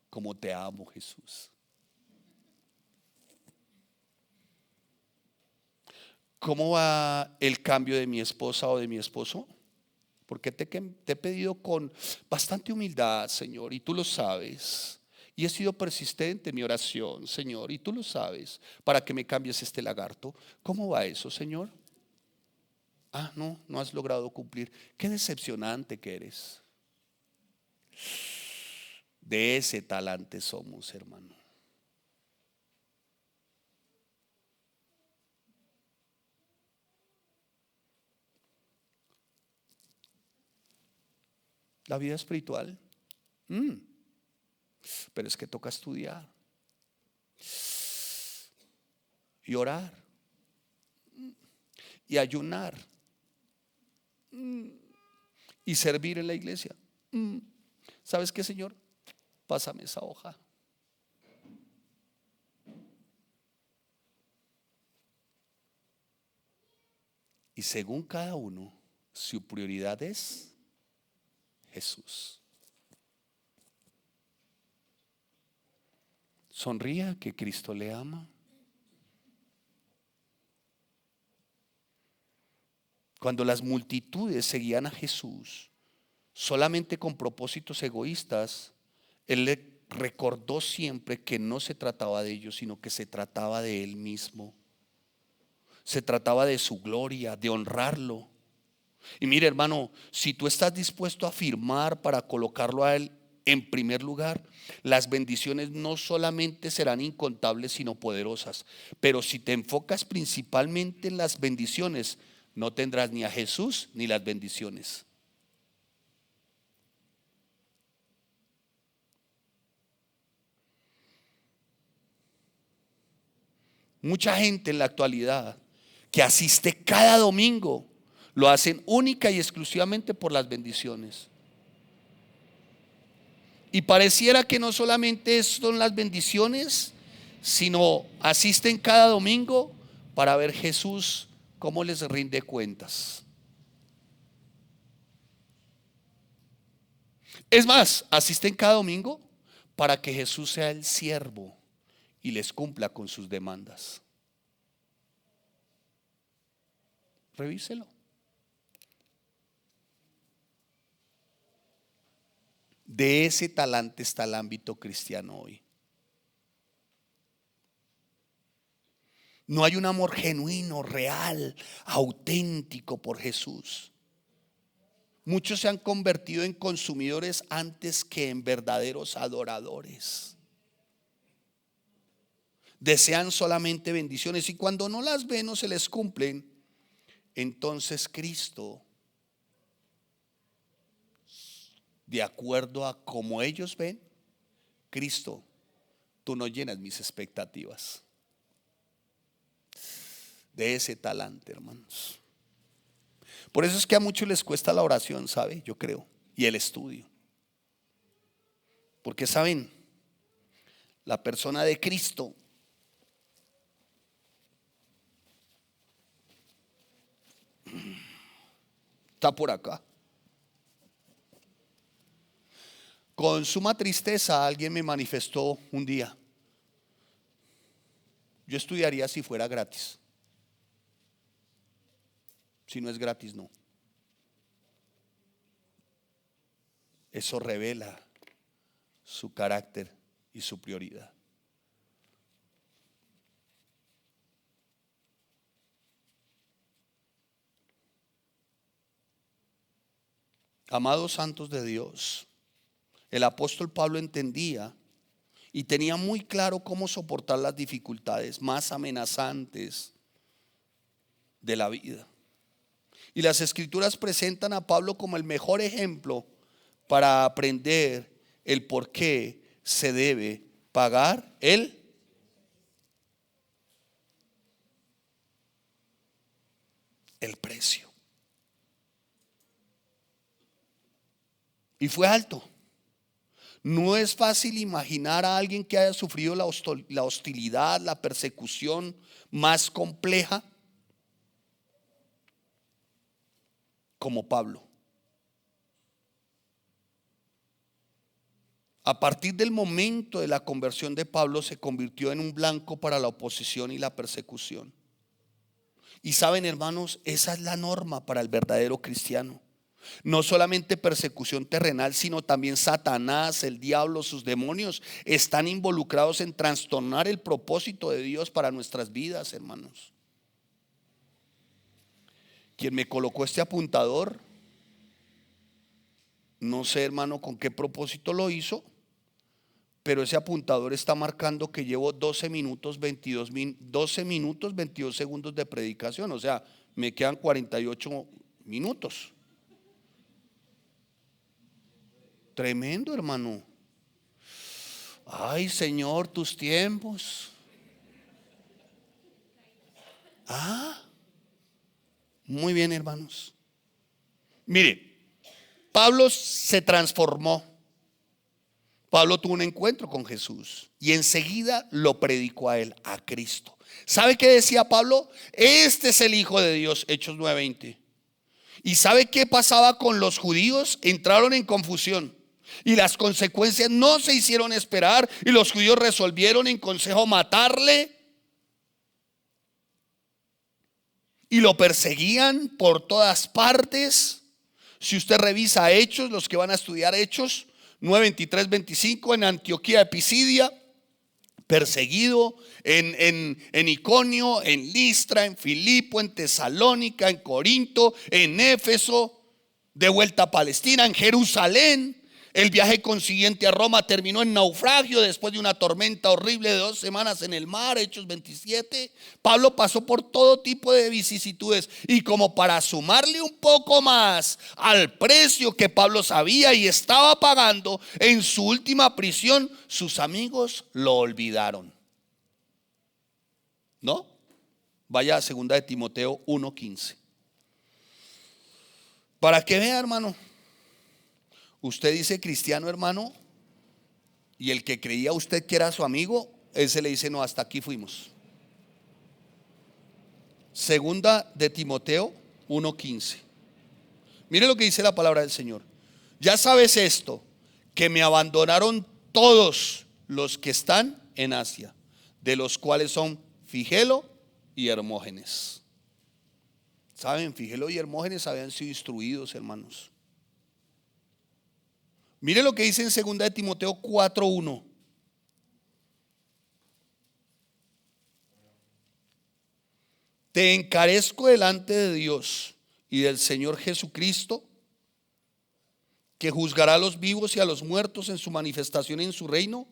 Cómo te amo, Jesús. ¿Cómo va el cambio de mi esposa o de mi esposo? Porque te he pedido con bastante humildad, Señor, y tú lo sabes. Y he sido persistente en mi oración, Señor, y tú lo sabes, para que me cambies este lagarto. ¿Cómo va eso, Señor? No has logrado cumplir. Qué decepcionante que eres. De ese talante somos, hermano. la vida espiritual. Mm, Pero es que toca estudiar y orar y ayunar y servir en la iglesia. ¿Sabes qué, Señor? Pásame esa hoja. Y según cada uno, su prioridad es Jesús. Sonría que Cristo le ama. Cuando las multitudes seguían a Jesús solamente con propósitos egoístas, Él le recordó siempre que no se trataba de ellos, sino que se trataba de Él mismo. Se trataba de su gloria, de honrarlo. Y mire, hermano, si tú estás dispuesto a firmar para colocarlo a Él en primer lugar, las bendiciones no solamente serán incontables, sino poderosas. Pero si te enfocas principalmente en las bendiciones, no tendrás ni a Jesús ni las bendiciones. Mucha gente en la actualidad que asiste cada domingo lo hacen única y exclusivamente por las bendiciones. Y pareciera que no solamente son las bendiciones, sino asisten cada domingo para ver Jesús cómo les rinde cuentas. Es más, asisten cada domingo para que Jesús sea el siervo y les cumpla con sus demandas. Revíselo. De ese talante está el ámbito cristiano hoy. No hay un amor genuino, real, auténtico por Jesús. Muchos se han convertido en consumidores antes que en verdaderos adoradores. Desean solamente bendiciones y cuando no las ven o se les cumplen, entonces Cristo, de acuerdo a cómo ellos ven, Cristo, tú no llenas mis expectativas. De ese talante, hermanos. Por eso es que a muchos les cuesta la oración, ¿sabe? Yo creo. Y el estudio. Porque saben, la persona de Cristo está por acá. Con suma tristeza alguien me manifestó un día: yo estudiaría si fuera gratis. Si no es gratis, no. Eso revela su carácter y su prioridad. Amados santos de Dios, el apóstol Pablo entendía y tenía muy claro cómo soportar las dificultades más amenazantes de la vida. Y las escrituras presentan a Pablo como el mejor ejemplo para aprender el por qué se debe pagar el precio. Y fue alto. No es fácil imaginar a alguien que haya sufrido la hostilidad, la persecución más compleja como Pablo. A partir del momento de la conversión de Pablo, se convirtió en un blanco para la oposición y la persecución. Y saben, hermanos, esa es la norma para el verdadero cristiano. No solamente persecución terrenal, sino también Satanás, el diablo, sus demonios están involucrados en trastornar el propósito de Dios para nuestras vidas, hermanos. Quien me colocó este apuntador, no sé, hermano, con qué propósito lo hizo, pero ese apuntador está marcando que llevo 12 minutos 22 segundos de predicación. O sea, me quedan 48 minutos. Tremendo, hermano. Ay, Señor, tus tiempos. Muy bien, hermanos. Mire, Pablo se transformó. Pablo tuvo un encuentro con Jesús y enseguida lo predicó a él, a Cristo. ¿Sabe qué decía Pablo? Este es el Hijo de Dios, Hechos 9:20. ¿Y sabe qué pasaba con los judíos? Entraron en confusión y las consecuencias no se hicieron esperar, y los judíos resolvieron en consejo matarle y lo perseguían por todas partes. Si usted revisa Hechos, los que van a estudiar Hechos 9, 23, 25, en Antioquía de Pisidia, perseguido, en Iconio, en Listra, en Filipo, en Tesalónica, en Corinto, en Éfeso, de vuelta a Palestina, en Jerusalén. El viaje consiguiente a Roma terminó en naufragio después de una tormenta horrible de 2 semanas en el mar, Hechos 27. Pablo pasó por todo tipo de vicisitudes, y como para sumarle un poco más al precio que Pablo sabía y estaba pagando en su última prisión, sus amigos lo olvidaron. ¿No? Vaya a 2 de Timoteo 1:15. Para que vea, hermano. Usted dice cristiano, hermano, y el que creía usted que era su amigo, él se le dice: no, hasta aquí fuimos. 2 de Timoteo 1:15. Mire lo que dice la palabra del Señor. Ya sabes esto, que me abandonaron todos los que están en Asia, de los cuales son Figelo y Hermógenes. Saben, Figelo y Hermógenes habían sido instruidos, hermanos. Mire lo que dice en 2 de Timoteo 4:1. Te encarezco delante de Dios y del Señor Jesucristo, que juzgará a los vivos y a los muertos en su manifestación en su reino,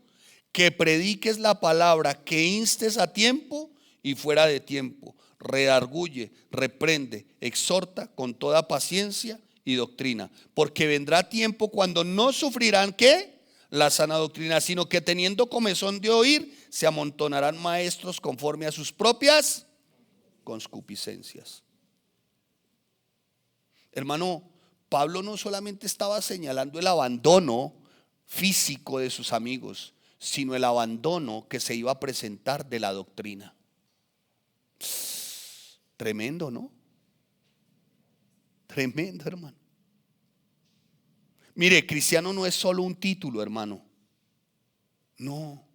que prediques la palabra, que instes a tiempo y fuera de tiempo, redarguye, reprende, exhorta con toda paciencia y doctrina, porque vendrá tiempo cuando no sufrirán ¿qué? La sana doctrina, sino que teniendo comezón de oír, se amontonarán maestros conforme a sus propias concupiscencias. Hermano, Pablo no solamente estaba señalando el abandono físico de sus amigos, sino el abandono que se iba a presentar de la doctrina. Tremendo, ¿no? Tremendo, hermano. Mire, cristiano no es solo un título, hermano. No.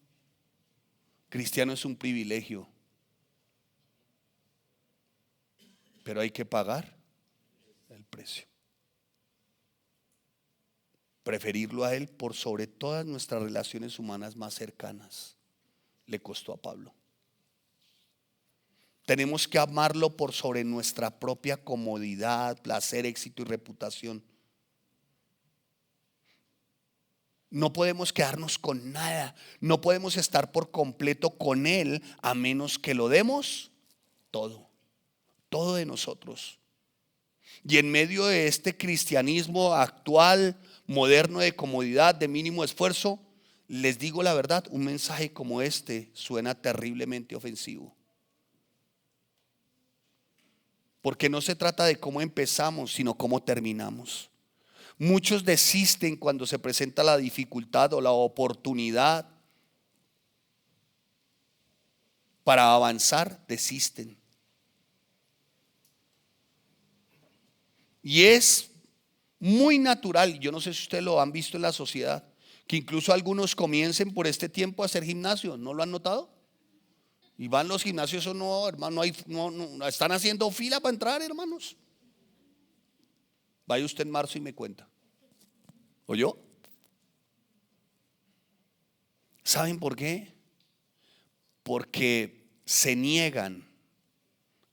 Cristiano es un privilegio. Pero hay que pagar el precio. Preferirlo a Él por sobre todas nuestras relaciones humanas más cercanas le costó a Pablo. Tenemos que amarlo por sobre nuestra propia comodidad, placer, éxito y reputación. No podemos quedarnos con nada. No podemos estar por completo con Él a menos que lo demos todo. Todo de nosotros. Y en medio de este cristianismo actual, moderno, de comodidad, de mínimo esfuerzo, les digo la verdad, un mensaje como este suena terriblemente ofensivo. Porque no se trata de cómo empezamos, sino cómo terminamos. Muchos desisten cuando se presenta la dificultad o la oportunidad para avanzar, desisten. Y es muy natural, yo no sé si ustedes lo han visto en la sociedad, que incluso algunos comiencen por este tiempo a hacer gimnasio. ¿No lo han notado? Y van los gimnasios, o no, hermano, no, están haciendo fila para entrar, hermanos. Vaya usted en marzo y me cuenta. ¿Oyó? ¿Saben por qué? Porque se niegan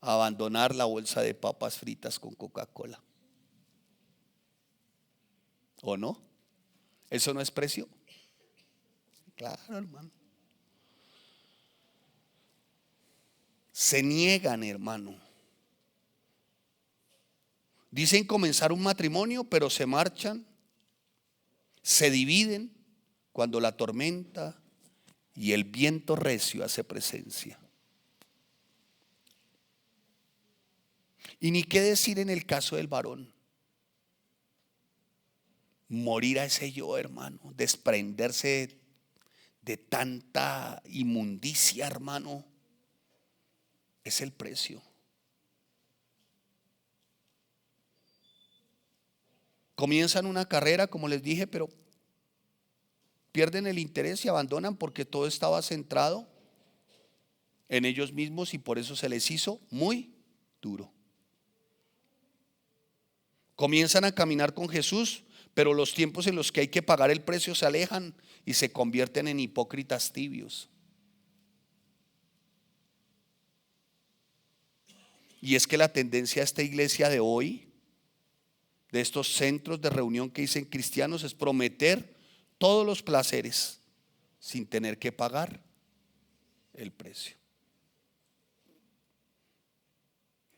a abandonar la bolsa de papas fritas con Coca-Cola. ¿O no? ¿Eso no es precio? Claro, hermano. Se niegan, hermano. Dicen comenzar un matrimonio, pero se marchan se dividen cuando la tormenta y el viento recio hace presencia. Y ni qué decir en el caso del varón. Morir a ese yo, hermano, desprenderse de tanta inmundicia, hermano, es el precio. Comienzan una carrera, como les dije, pero pierden el interés y abandonan porque todo estaba centrado en ellos mismos y por eso se les hizo muy duro. Comienzan a caminar con Jesús, pero los tiempos en los que hay que pagar el precio se alejan y se convierten en hipócritas tibios. Y es que la tendencia de esta iglesia de hoy, de estos centros de reunión que dicen cristianos, es prometer todos los placeres sin tener que pagar el precio.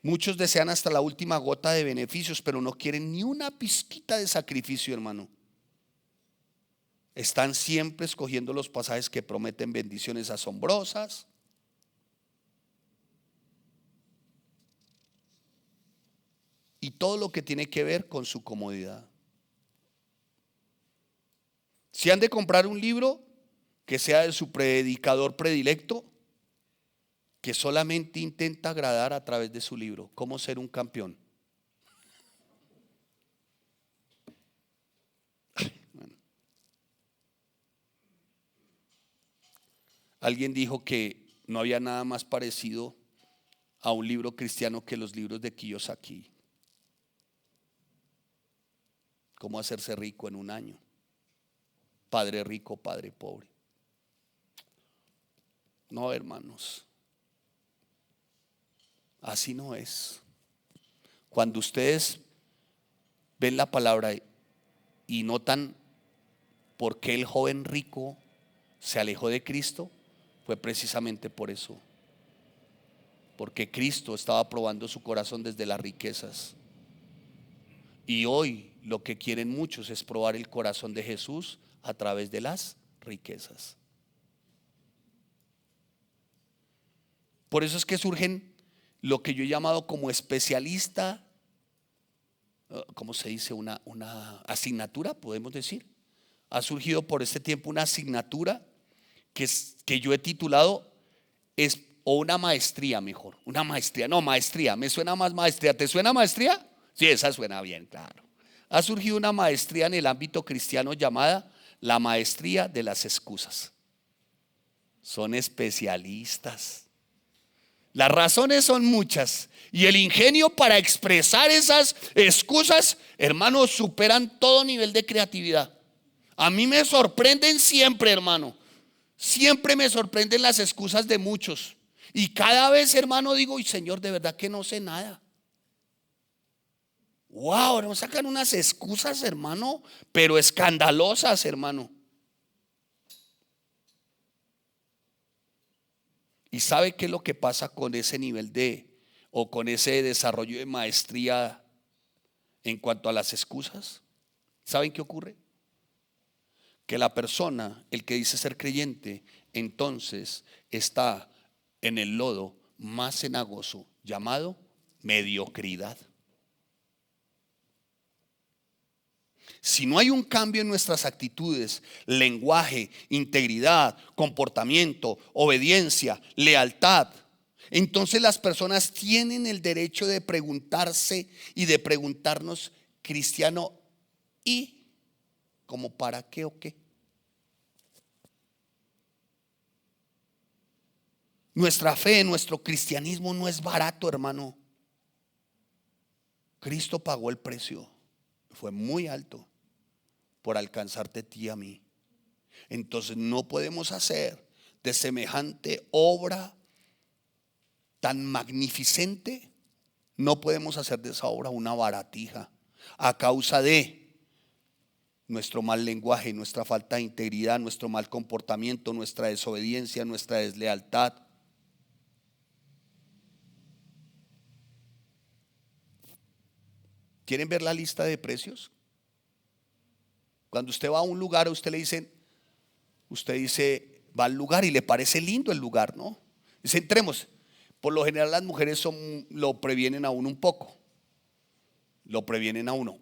Muchos desean hasta la última gota de beneficios, pero no quieren ni una pizquita de sacrificio, hermano. Están siempre escogiendo los pasajes que prometen bendiciones asombrosas. Y todo lo que tiene que ver con su comodidad. Si han de comprar un libro, que sea de su predicador predilecto, que solamente intenta agradar a través de su libro. ¿Cómo ser un campeón? Alguien dijo que no había nada más parecido a un libro cristiano que los libros de Kiyosaki. ¿Cómo hacerse rico en un año? Padre rico, padre pobre. No, hermanos, así no es. Cuando ustedes ven la palabra y notan por qué el joven rico se alejó de Cristo, fue precisamente por eso. Porque Cristo estaba probando su corazón desde las riquezas. Y hoy lo que quieren muchos es probar el corazón de Jesús a través de las riquezas. Por eso es que surgen lo que yo he llamado como especialista, ¿cómo se dice? Una asignatura, podemos decir. Ha surgido por este tiempo una asignatura que yo he titulado o una maestría mejor. Una maestría, no maestría, me suena más maestría. ¿Te suena maestría? Sí, esa suena bien, claro. Ha surgido una maestría en el ámbito cristiano llamada la maestría de las excusas. Son especialistas. Las razones son muchas y el ingenio para expresar esas excusas, hermanos, superan todo nivel de creatividad. A mí me sorprenden siempre, hermano. Siempre me sorprenden las excusas de muchos. Y cada vez, hermano, digo, y Señor, de verdad que no sé nada. Wow, nos sacan unas excusas, hermano, pero escandalosas, hermano. ¿Y sabe qué es lo que pasa con ese nivel o con ese desarrollo de maestría en cuanto a las excusas? ¿Saben qué ocurre? Que la persona, el que dice ser creyente, entonces está en el lodo más cenagoso llamado mediocridad. Si no hay un cambio en nuestras actitudes, lenguaje, integridad, comportamiento, obediencia, lealtad, entonces las personas tienen el derecho de preguntarse y de preguntarnos, cristiano, ¿y como para qué o qué? Nuestra fe, nuestro cristianismo no es barato, hermano. Cristo pagó el precio, fue muy alto por alcanzarte a ti y a mí. Entonces no podemos hacer de semejante obra tan magnificente, no podemos hacer de esa obra una baratija a causa de nuestro mal lenguaje, nuestra falta de integridad, nuestro mal comportamiento, nuestra desobediencia, nuestra deslealtad. ¿Quieren ver la lista de precios? Cuando usted va a un lugar, a usted le dicen, usted dice, va al lugar y le parece lindo el lugar, ¿no? Dice, entremos. Por lo general las mujeres lo previenen a uno un poco. Lo previenen a uno.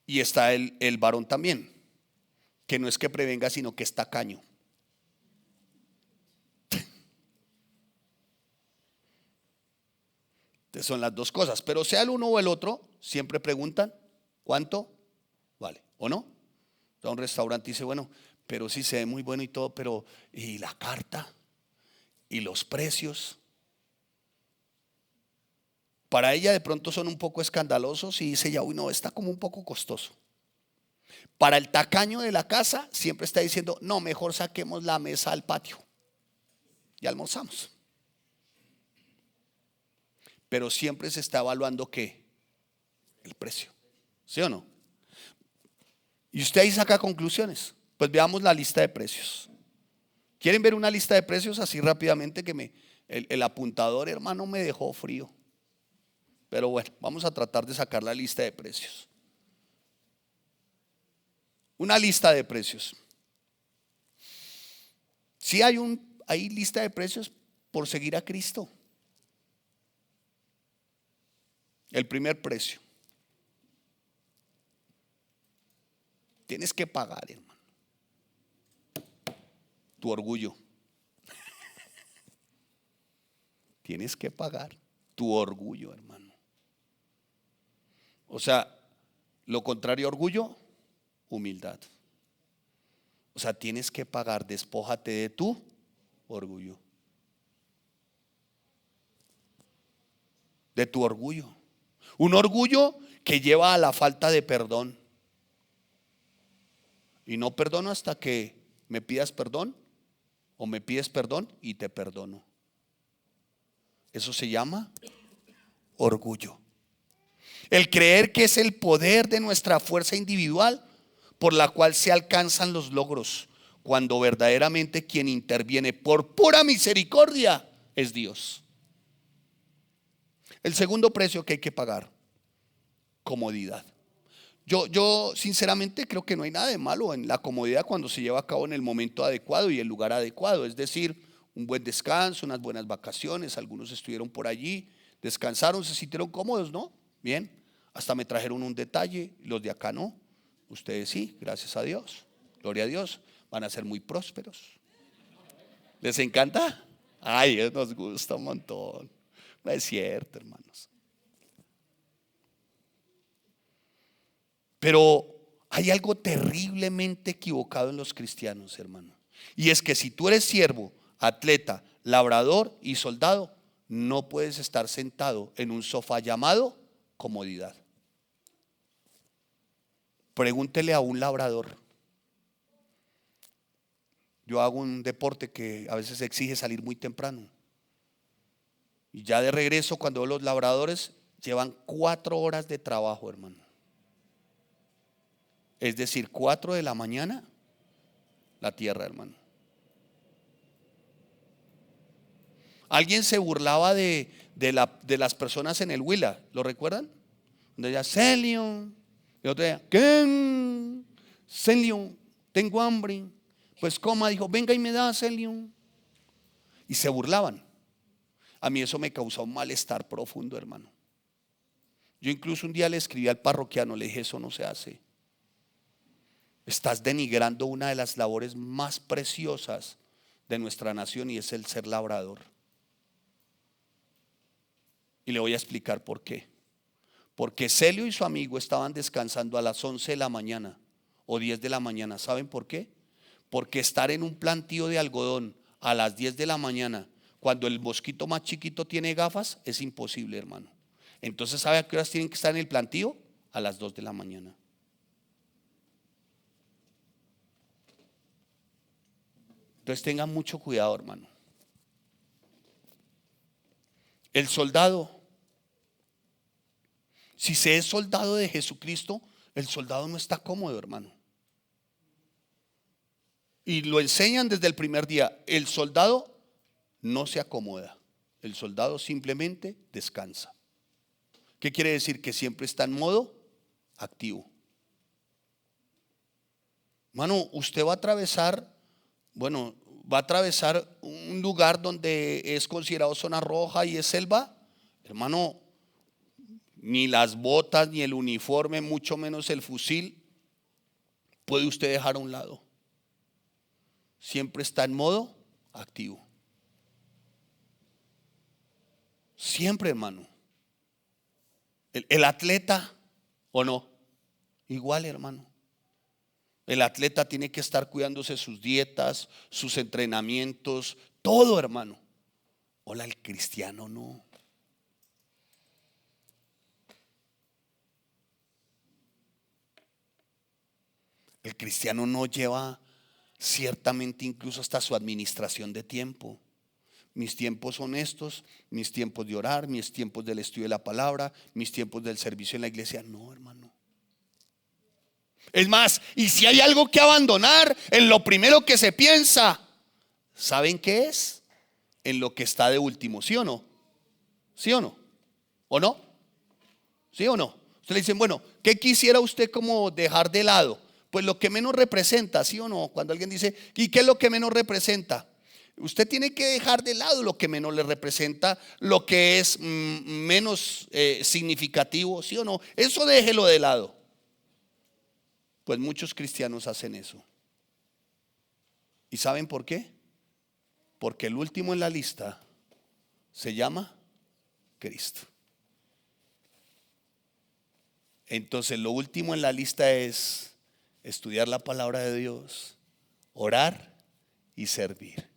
Y está el varón también, que no es que prevenga, sino que es tacaño. Entonces son las dos cosas. Pero sea el uno o el otro, siempre preguntan, ¿cuánto vale? ¿O no? Va a un restaurante y dice, bueno, pero sí se ve muy bueno y todo, pero ¿y la carta? ¿Y los precios? Para ella de pronto son un poco escandalosos y dice ya, uy, no, está como un poco costoso. Para el tacaño de la casa siempre está diciendo, no, mejor saquemos la mesa al patio y almorzamos. Pero siempre se está evaluando ¿qué? El precio, ¿sí o no? Y usted ahí saca conclusiones. Pues veamos la lista de precios. ¿Quieren ver una lista de precios así rápidamente? Que el apuntador, hermano, me dejó frío. Pero bueno, vamos a tratar de sacar la lista de precios. Una lista de precios. Sí hay lista de precios por seguir a Cristo. El primer precio. Tienes que pagar, hermano. Tu orgullo. Tienes que pagar tu orgullo, hermano. O sea, lo contrario a orgullo, humildad. O sea, tienes que pagar, despójate de tu orgullo. De tu orgullo. Un orgullo que lleva a la falta de perdón. Y no perdono hasta que me pidas perdón o me pides perdón y te perdono. Eso se llama orgullo. El creer que es el poder de nuestra fuerza individual por la cual se alcanzan los logros, cuando verdaderamente quien interviene por pura misericordia es Dios. El segundo precio que hay que pagar, comodidad. Yo sinceramente creo que no hay nada de malo en la comodidad cuando se lleva a cabo en el momento adecuado y el lugar adecuado. Es decir, un buen descanso, unas buenas vacaciones. Algunos estuvieron por allí, descansaron, se sintieron cómodos, ¿no? Bien, hasta me trajeron un detalle, los de acá no. Ustedes sí, gracias a Dios, gloria a Dios, van a ser muy prósperos. ¿Les encanta? Ay, nos gusta un montón. No es cierto, hermanos. Pero hay algo terriblemente equivocado en los cristianos, hermano. Y es que si tú eres siervo, atleta, labrador y soldado, no puedes estar sentado en un sofá llamado comodidad. Pregúntele a un labrador. Yo hago un deporte que a veces exige salir muy temprano. Y ya de regreso, cuando veo los labradores, llevan 4 horas de trabajo, hermano. Es decir, 4 de la mañana, la tierra, hermano. Alguien se burlaba de las personas en el Huila, ¿lo recuerdan? Donde decía, Celio, y otro decía, ¿qué? Celio, tengo hambre. Pues coma, dijo, venga y me da, Celio. Y se burlaban. A mí eso me causó un malestar profundo, hermano. Yo incluso un día le escribí al parroquiano, le dije, eso no se hace. Estás denigrando una de las labores más preciosas de nuestra nación y es el ser labrador. Y le voy a explicar por qué. Porque Celio y su amigo estaban descansando a las 11 de la mañana o 10 de la mañana. ¿Saben por qué? Porque estar en un plantío de algodón a las 10 de la mañana, cuando el mosquito más chiquito tiene gafas, es imposible, hermano. Entonces, ¿sabe a qué horas tienen que estar en el plantío? A las 2 de la mañana. Entonces tengan mucho cuidado, hermano. El soldado, si se es soldado de Jesucristo, el soldado no está cómodo, hermano. Y lo enseñan desde el primer día. El soldado no se acomoda. El soldado simplemente descansa. ¿Qué quiere decir? Que siempre está en modo activo. Hermano, usted va a atravesar, bueno, va a atravesar un lugar donde es considerado zona roja y es selva. Hermano, ni las botas, ni el uniforme, mucho menos el fusil, puede usted dejar a un lado. Siempre está en modo activo. Siempre, hermano. El atleta, ¿o no? Igual, hermano. El atleta tiene que estar cuidándose sus dietas, sus entrenamientos, todo, hermano. Hola, el cristiano no. El cristiano no lleva ciertamente incluso hasta su administración de tiempo. Mis tiempos son estos, mis tiempos de orar, mis tiempos del estudio de la palabra, mis tiempos del servicio en la iglesia. No, hermano. Es más, y si hay algo que abandonar, en lo primero que se piensa, ¿saben qué es? En lo que está de último, ¿sí o no? ¿Sí o no? ¿O no? ¿Sí o no? Usted le dicen, bueno, ¿qué quisiera usted como dejar de lado? Pues lo que menos representa, ¿sí o no? Cuando alguien dice, ¿y qué es lo que menos representa? Usted tiene que dejar de lado lo que menos le representa, lo que es menos significativo, ¿sí o no? Eso déjelo de lado. Pues muchos cristianos hacen eso. ¿Y saben por qué? Porque el último en la lista se llama Cristo. Entonces lo último en la lista es estudiar la palabra de Dios, orar y servir.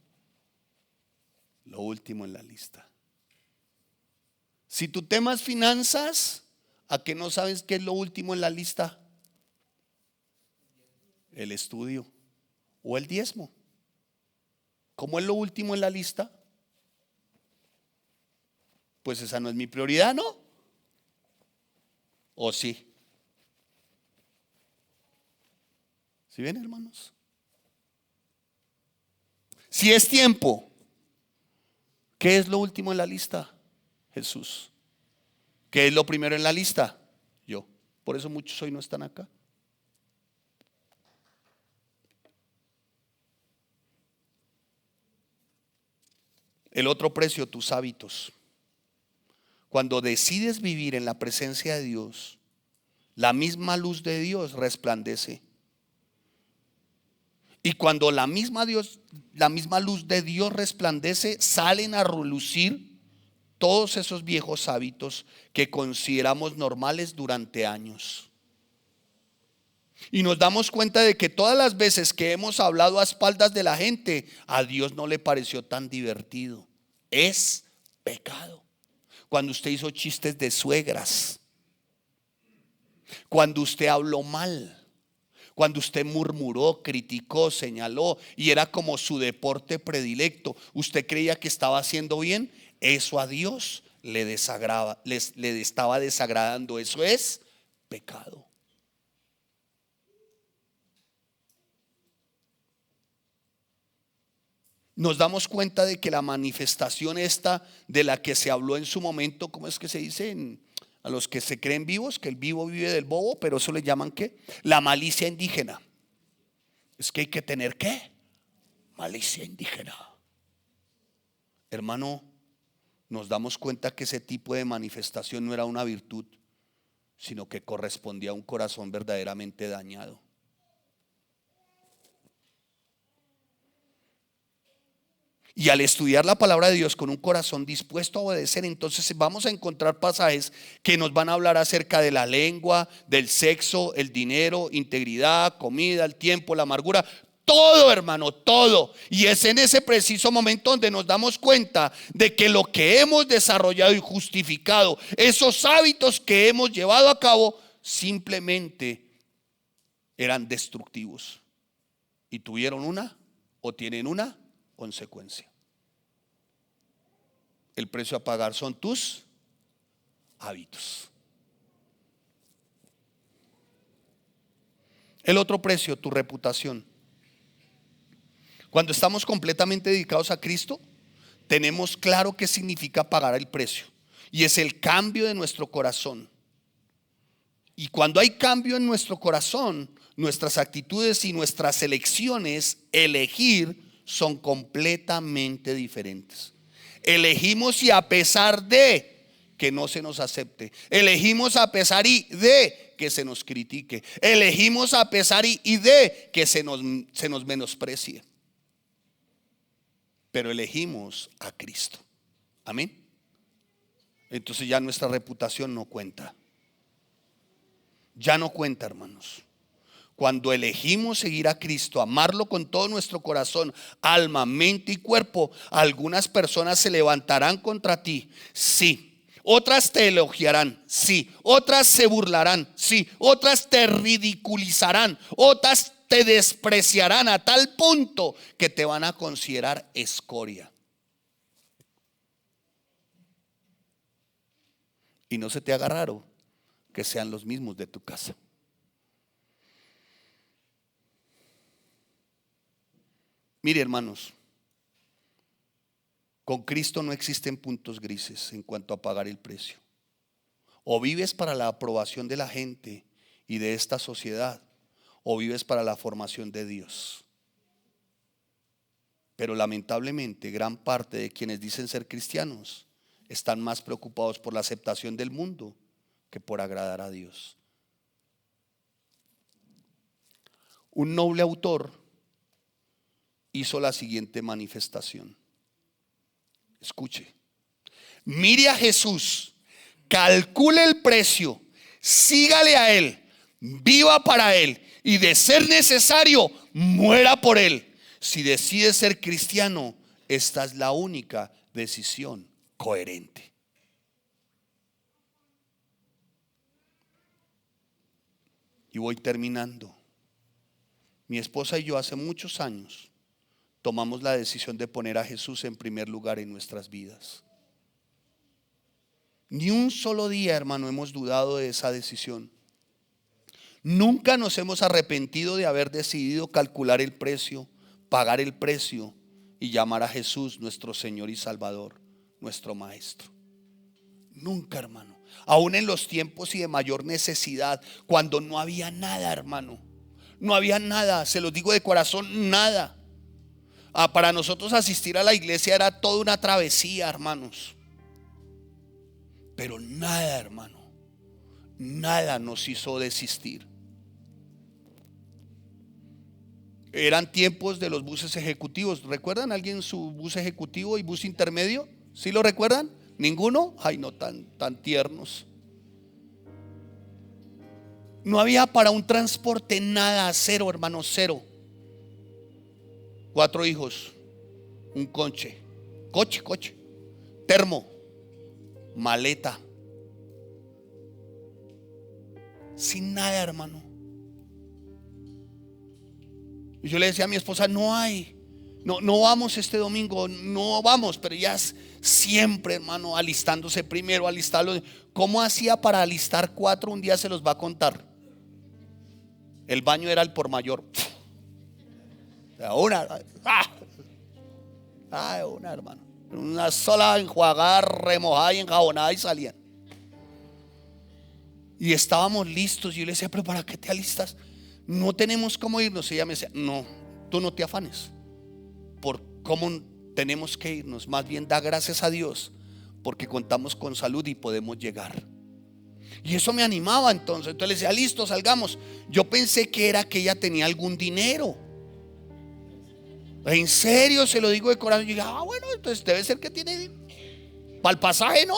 Lo último en la lista. Si tu tema es finanzas, ¿a qué no sabes qué es lo último en la lista? El estudio o el diezmo. ¿Cómo es lo último en la lista? Pues esa no es mi prioridad, ¿no? ¿O sí? ¿Sí ven, hermanos? Si es tiempo, ¿qué es lo último en la lista? Jesús. ¿Qué es lo primero en la lista? Yo. Por eso muchos hoy no están acá. El otro precio, tus hábitos. Cuando decides vivir en la presencia de Dios, la misma luz de Dios resplandece. Y cuando la misma luz de Dios resplandece, salen a relucir todos esos viejos hábitos que consideramos normales durante años. Y nos damos cuenta de que todas las veces que hemos hablado a espaldas de la gente, a Dios no le pareció tan divertido. Es pecado. Cuando usted hizo chistes de suegras, cuando usted habló mal, cuando usted murmuró, criticó, señaló y era como su deporte predilecto, usted creía que estaba haciendo bien, eso a Dios le estaba desagradando. Eso es pecado. Nos damos cuenta de que la manifestación esta de la que se habló en su momento, ¿cómo es que se dice? A los que se creen vivos, que el vivo vive del bobo, pero eso le llaman ¿qué? La malicia indígena. Es que hay que tener ¿qué? Malicia indígena. Hermano, nos damos cuenta que ese tipo de manifestación no era una virtud, sino que correspondía a un corazón verdaderamente dañado. Y al estudiar la palabra de Dios con un corazón dispuesto a obedecer, entonces vamos a encontrar pasajes que nos van a hablar acerca de la lengua, del sexo, el dinero, integridad, comida, el tiempo, la amargura. Todo, hermano, todo. Y es en ese preciso momento donde nos damos cuenta de que lo que hemos desarrollado y justificado, esos hábitos que hemos llevado a cabo, simplemente eran destructivos. Y tuvieron una o tienen una consecuencia. El precio a pagar son tus hábitos. El otro precio, tu reputación. Cuando estamos completamente dedicados a Cristo, tenemos claro qué significa pagar el precio. Y es el cambio de nuestro corazón. Y cuando hay cambio en nuestro corazón, nuestras actitudes y nuestras elecciones, elegir, son completamente diferentes. Elegimos y a pesar de que no se nos acepte, elegimos a pesar y de que se nos critique, elegimos a pesar y de que se nos menosprecie, pero elegimos a Cristo. Amén. Entonces ya nuestra reputación no cuenta. Ya no cuenta, hermanos. Cuando elegimos seguir a Cristo, amarlo con todo nuestro corazón, alma, mente y cuerpo, algunas personas se levantarán contra ti, sí. Otras te elogiarán, sí. Otras se burlarán, sí. Otras te ridiculizarán, otras te despreciarán a tal punto que te van a considerar escoria. Y no se te haga raro que sean los mismos de tu casa. Mire, hermanos, con Cristo no existen puntos grises en cuanto a pagar el precio. O vives para la aprobación de la gente y de esta sociedad, o vives para la formación de Dios. Pero lamentablemente gran parte de quienes dicen ser cristianos están más preocupados por la aceptación del mundo que por agradar a Dios. Un noble autor hizo la siguiente manifestación. Escuche: mire a Jesús, calcule el precio, sígale a Él, viva para Él y de ser necesario, muera por Él. Si decide ser cristiano, esta es la única decisión coherente. Y voy terminando. Mi esposa y yo hace muchos años tomamos la decisión de poner a Jesús en primer lugar en nuestras vidas. Ni un solo día, hermano, hemos dudado de esa decisión. Nunca nos hemos arrepentido de haber decidido calcular el precio, pagar el precio y llamar a Jesús nuestro Señor y Salvador, nuestro Maestro. Nunca, hermano. Aún en los tiempos y de mayor necesidad, cuando no había nada, hermano. No había nada, se los digo de corazón, nada. Para nosotros asistir a la iglesia era toda una travesía, hermanos. Pero nada, hermano, nada nos hizo desistir. Eran tiempos de los buses ejecutivos. ¿Recuerdan alguien su bus ejecutivo y bus intermedio? ¿Sí lo recuerdan? ¿Ninguno? Ay, no, tan tiernos. No había para un transporte nada, cero, hermano, cero. 4 hijos, un coche, termo, maleta, sin nada, hermano. Y yo le decía a mi esposa: no vamos este domingo, no vamos, pero ya siempre, hermano, alistándose primero, alistarlo. ¿Cómo hacía para alistar 4? Un día se los va a contar. El baño era el por mayor. Una, hermano, una sola enjuagada, remojada y enjabonada y salían. Y estábamos listos. Y yo le decía: pero ¿para qué te alistas? No tenemos cómo irnos. Y ella me decía: no, tú no te afanes por cómo tenemos que irnos. Más bien da gracias a Dios porque contamos con salud y podemos llegar. Y eso me animaba entonces. Entonces le decía: listo, salgamos. Yo pensé que era que ella tenía algún dinero. En serio, se lo digo de corazón. Yo dije: bueno, entonces debe ser que tiene para el pasaje, ¿no?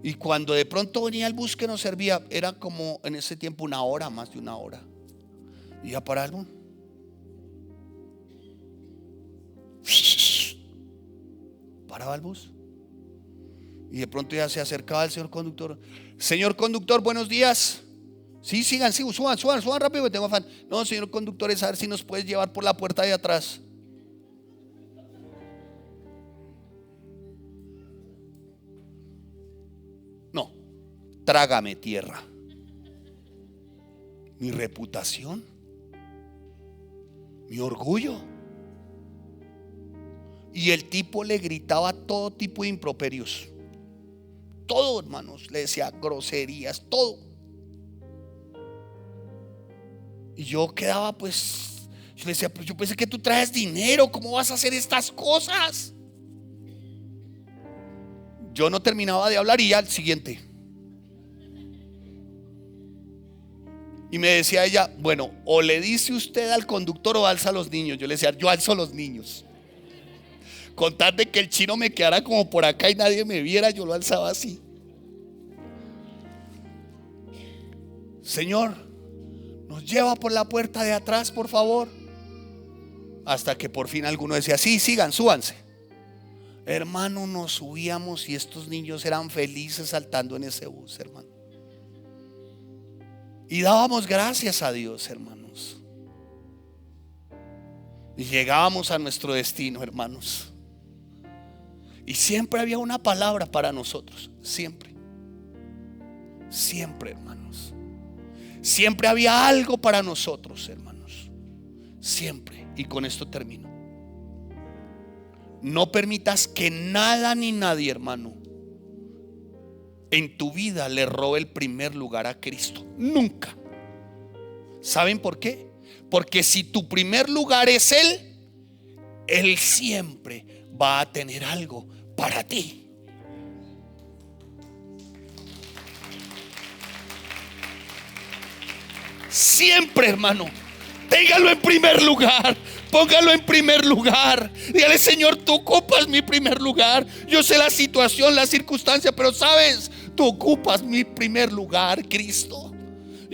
Y cuando de pronto venía el bus que nos servía, era como en ese tiempo 1 hora, más de 1 hora. Y ya para algo, paraba el bus. Y de pronto ya se acercaba el señor conductor: señor conductor, buenos días. Sí, sigan, suban rápido que tengo afán. No, señor conductor, es a ver si nos puedes llevar por la puerta de atrás. No, trágame tierra. Mi reputación, mi orgullo. Y el tipo le gritaba todo tipo de improperios. todo, hermanos. Le decía groserías, todo. Y yo quedaba pues, yo le decía, pero yo pensé que tú traes dinero, ¿cómo vas a hacer estas cosas? Yo no terminaba de hablar y ya al siguiente. Y me decía ella, bueno, o le dice usted al conductor o alza a los niños. Yo le decía, yo alzo a los niños. Con tal de que el chino me quedara como por acá y nadie me viera, yo lo alzaba así. Señor, nos lleva por la puerta de atrás, por favor. Hasta que por fin alguno decía, sí, sigan, súbanse. Hermano, nos subíamos y estos niños eran felices saltando en ese bus, hermano. Y dábamos gracias a Dios, hermanos. Y llegábamos a nuestro destino, hermanos. Y siempre había una palabra para nosotros. Siempre. Siempre, hermanos. Siempre había algo para nosotros, hermanos. Siempre. Y con esto termino. No permitas que nada ni nadie, hermano, en tu vida le robe el primer lugar a Cristo. Nunca. ¿Saben por qué? Porque si tu primer lugar es Él, Él siempre va a tener algo para ti. Siempre, hermano, téngalo en primer lugar. Póngalo en primer lugar. Dígale, Señor, tú ocupas mi primer lugar. Yo sé la situación, la circunstancia, pero sabes, tú ocupas mi primer lugar, Cristo.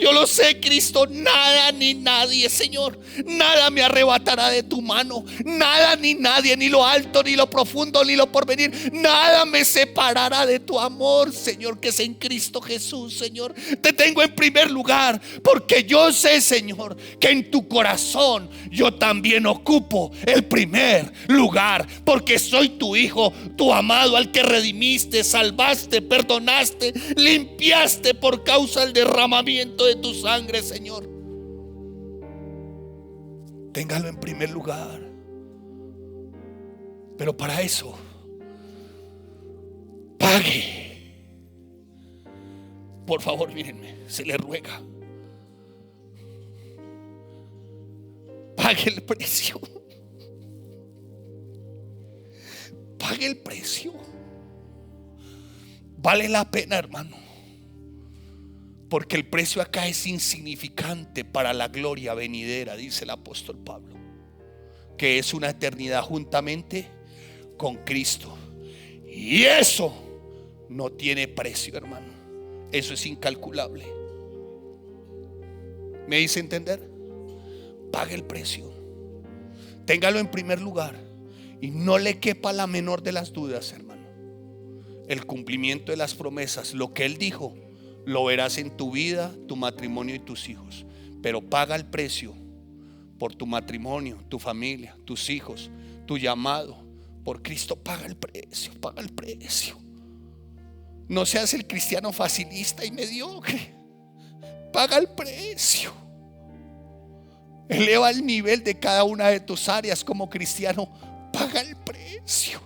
Yo lo sé, Cristo, nada ni nadie, Señor, nada me arrebatará de tu mano. Nada ni nadie, ni lo alto, ni lo profundo, ni lo porvenir, nada me separará de tu amor, Señor, que es en Cristo Jesús, Señor. Te tengo en primer lugar, porque yo sé, Señor, que en tu corazón yo también ocupo el primer lugar, porque soy tu hijo, tu amado, al que redimiste, salvaste, perdonaste, limpiaste por causa del derramamiento de tu sangre, Señor. Téngalo en primer lugar. Pero para eso, pague. Por favor, mírenme, se le ruega. Pague el precio. Pague el precio. Vale la pena, hermano. Porque el precio acá es insignificante para la gloria venidera, dice el apóstol Pablo, que es una eternidad juntamente con Cristo. Y eso no tiene precio, hermano. Eso es incalculable. ¿Me hice entender? Pague el precio. Téngalo en primer lugar. Y no le quepa la menor de las dudas, hermano. El cumplimiento de las promesas, lo que Él dijo, lo verás en tu vida, tu matrimonio y tus hijos. Pero paga el precio por tu matrimonio, tu familia, tus hijos, tu llamado. Por Cristo paga el precio, paga el precio. No seas el cristiano facilista y mediocre. Paga el precio. Eleva el nivel de cada una de tus áreas como cristiano. Paga el precio.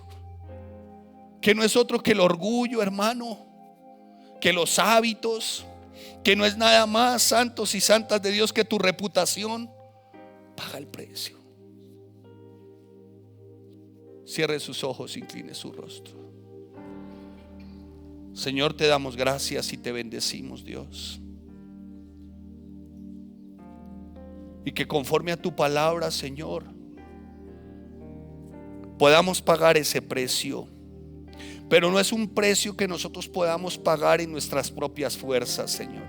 Que no es otro que el orgullo, hermano, que los hábitos, que no es nada más, santos y santas de Dios, que tu reputación. Paga el precio. Cierre sus ojos, incline su rostro. Señor, te damos gracias y te bendecimos, Dios. Y que conforme a tu palabra, Señor, podamos pagar ese precio. Pero no es un precio que nosotros podamos pagar en nuestras propias fuerzas, Señor.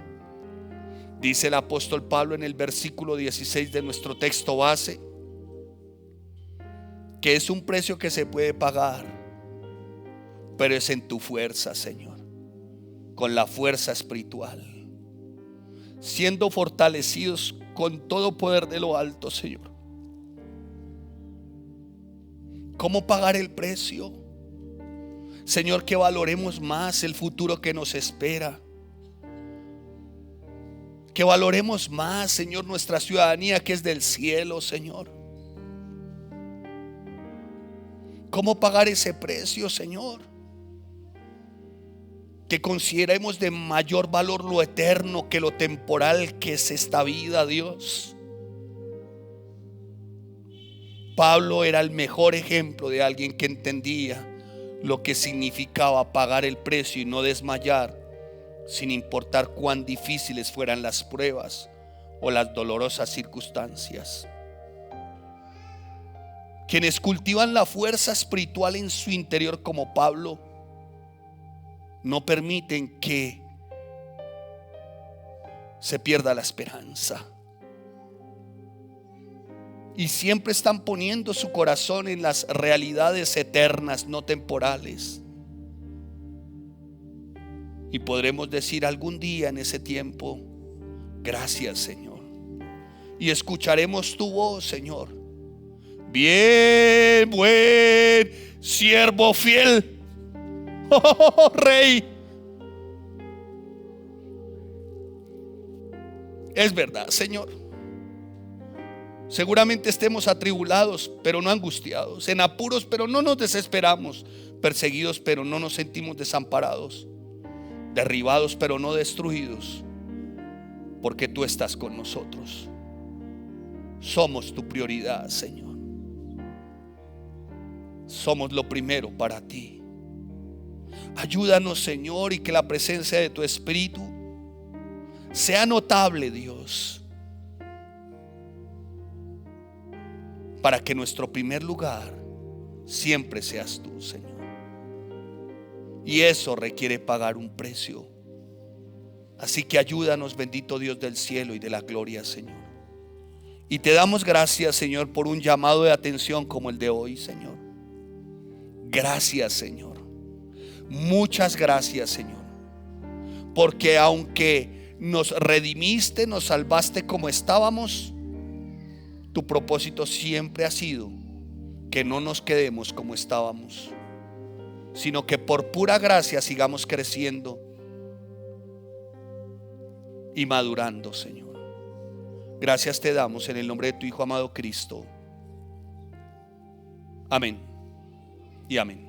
Dice el apóstol Pablo en el versículo 16 de nuestro texto base, que es un precio que se puede pagar, pero es en tu fuerza, Señor, con la fuerza espiritual, siendo fortalecidos con todo poder de lo alto, Señor. ¿Cómo pagar el precio? Señor, que valoremos más el futuro que nos espera. Que valoremos más, Señor, nuestra ciudadanía que es del cielo, Señor. ¿Cómo pagar ese precio, Señor? que consideremos de mayor valor lo eterno que lo temporal que es esta vida, Dios. Pablo era el mejor ejemplo de alguien que entendía lo que significaba pagar el precio y no desmayar, sin importar cuán difíciles fueran las pruebas o las dolorosas circunstancias. Quienes cultivan la fuerza espiritual en su interior como Pablo no permiten que se pierda la esperanza. Y siempre están poniendo su corazón en las realidades eternas, no temporales. Y podremos decir algún día en ese tiempo: gracias, Señor. Y escucharemos tu voz, Señor: bien, buen siervo fiel, oh, Rey. Es verdad, Señor. Seguramente estemos atribulados, pero no angustiados, en apuros, pero no nos desesperamos, perseguidos, pero no nos sentimos desamparados, derribados, pero no destruidos, porque tú estás con nosotros. Somos tu prioridad, Señor. Somos lo primero para ti. Ayúdanos, Señor, y que la presencia de tu Espíritu sea notable, Dios, para que nuestro primer lugar siempre seas tú, Señor. Y eso requiere pagar un precio. Así que ayúdanos, bendito Dios del cielo y de la gloria, Señor. Y te damos gracias, Señor, por un llamado de atención como el de hoy, Señor. Gracias, Señor. Muchas gracias, Señor. Porque aunque nos redimiste, nos salvaste como estábamos, tu propósito siempre ha sido que no nos quedemos como estábamos, sino que por pura gracia sigamos creciendo y madurando, Señor. Gracias te damos en el nombre de tu Hijo amado Cristo. Amén y amén.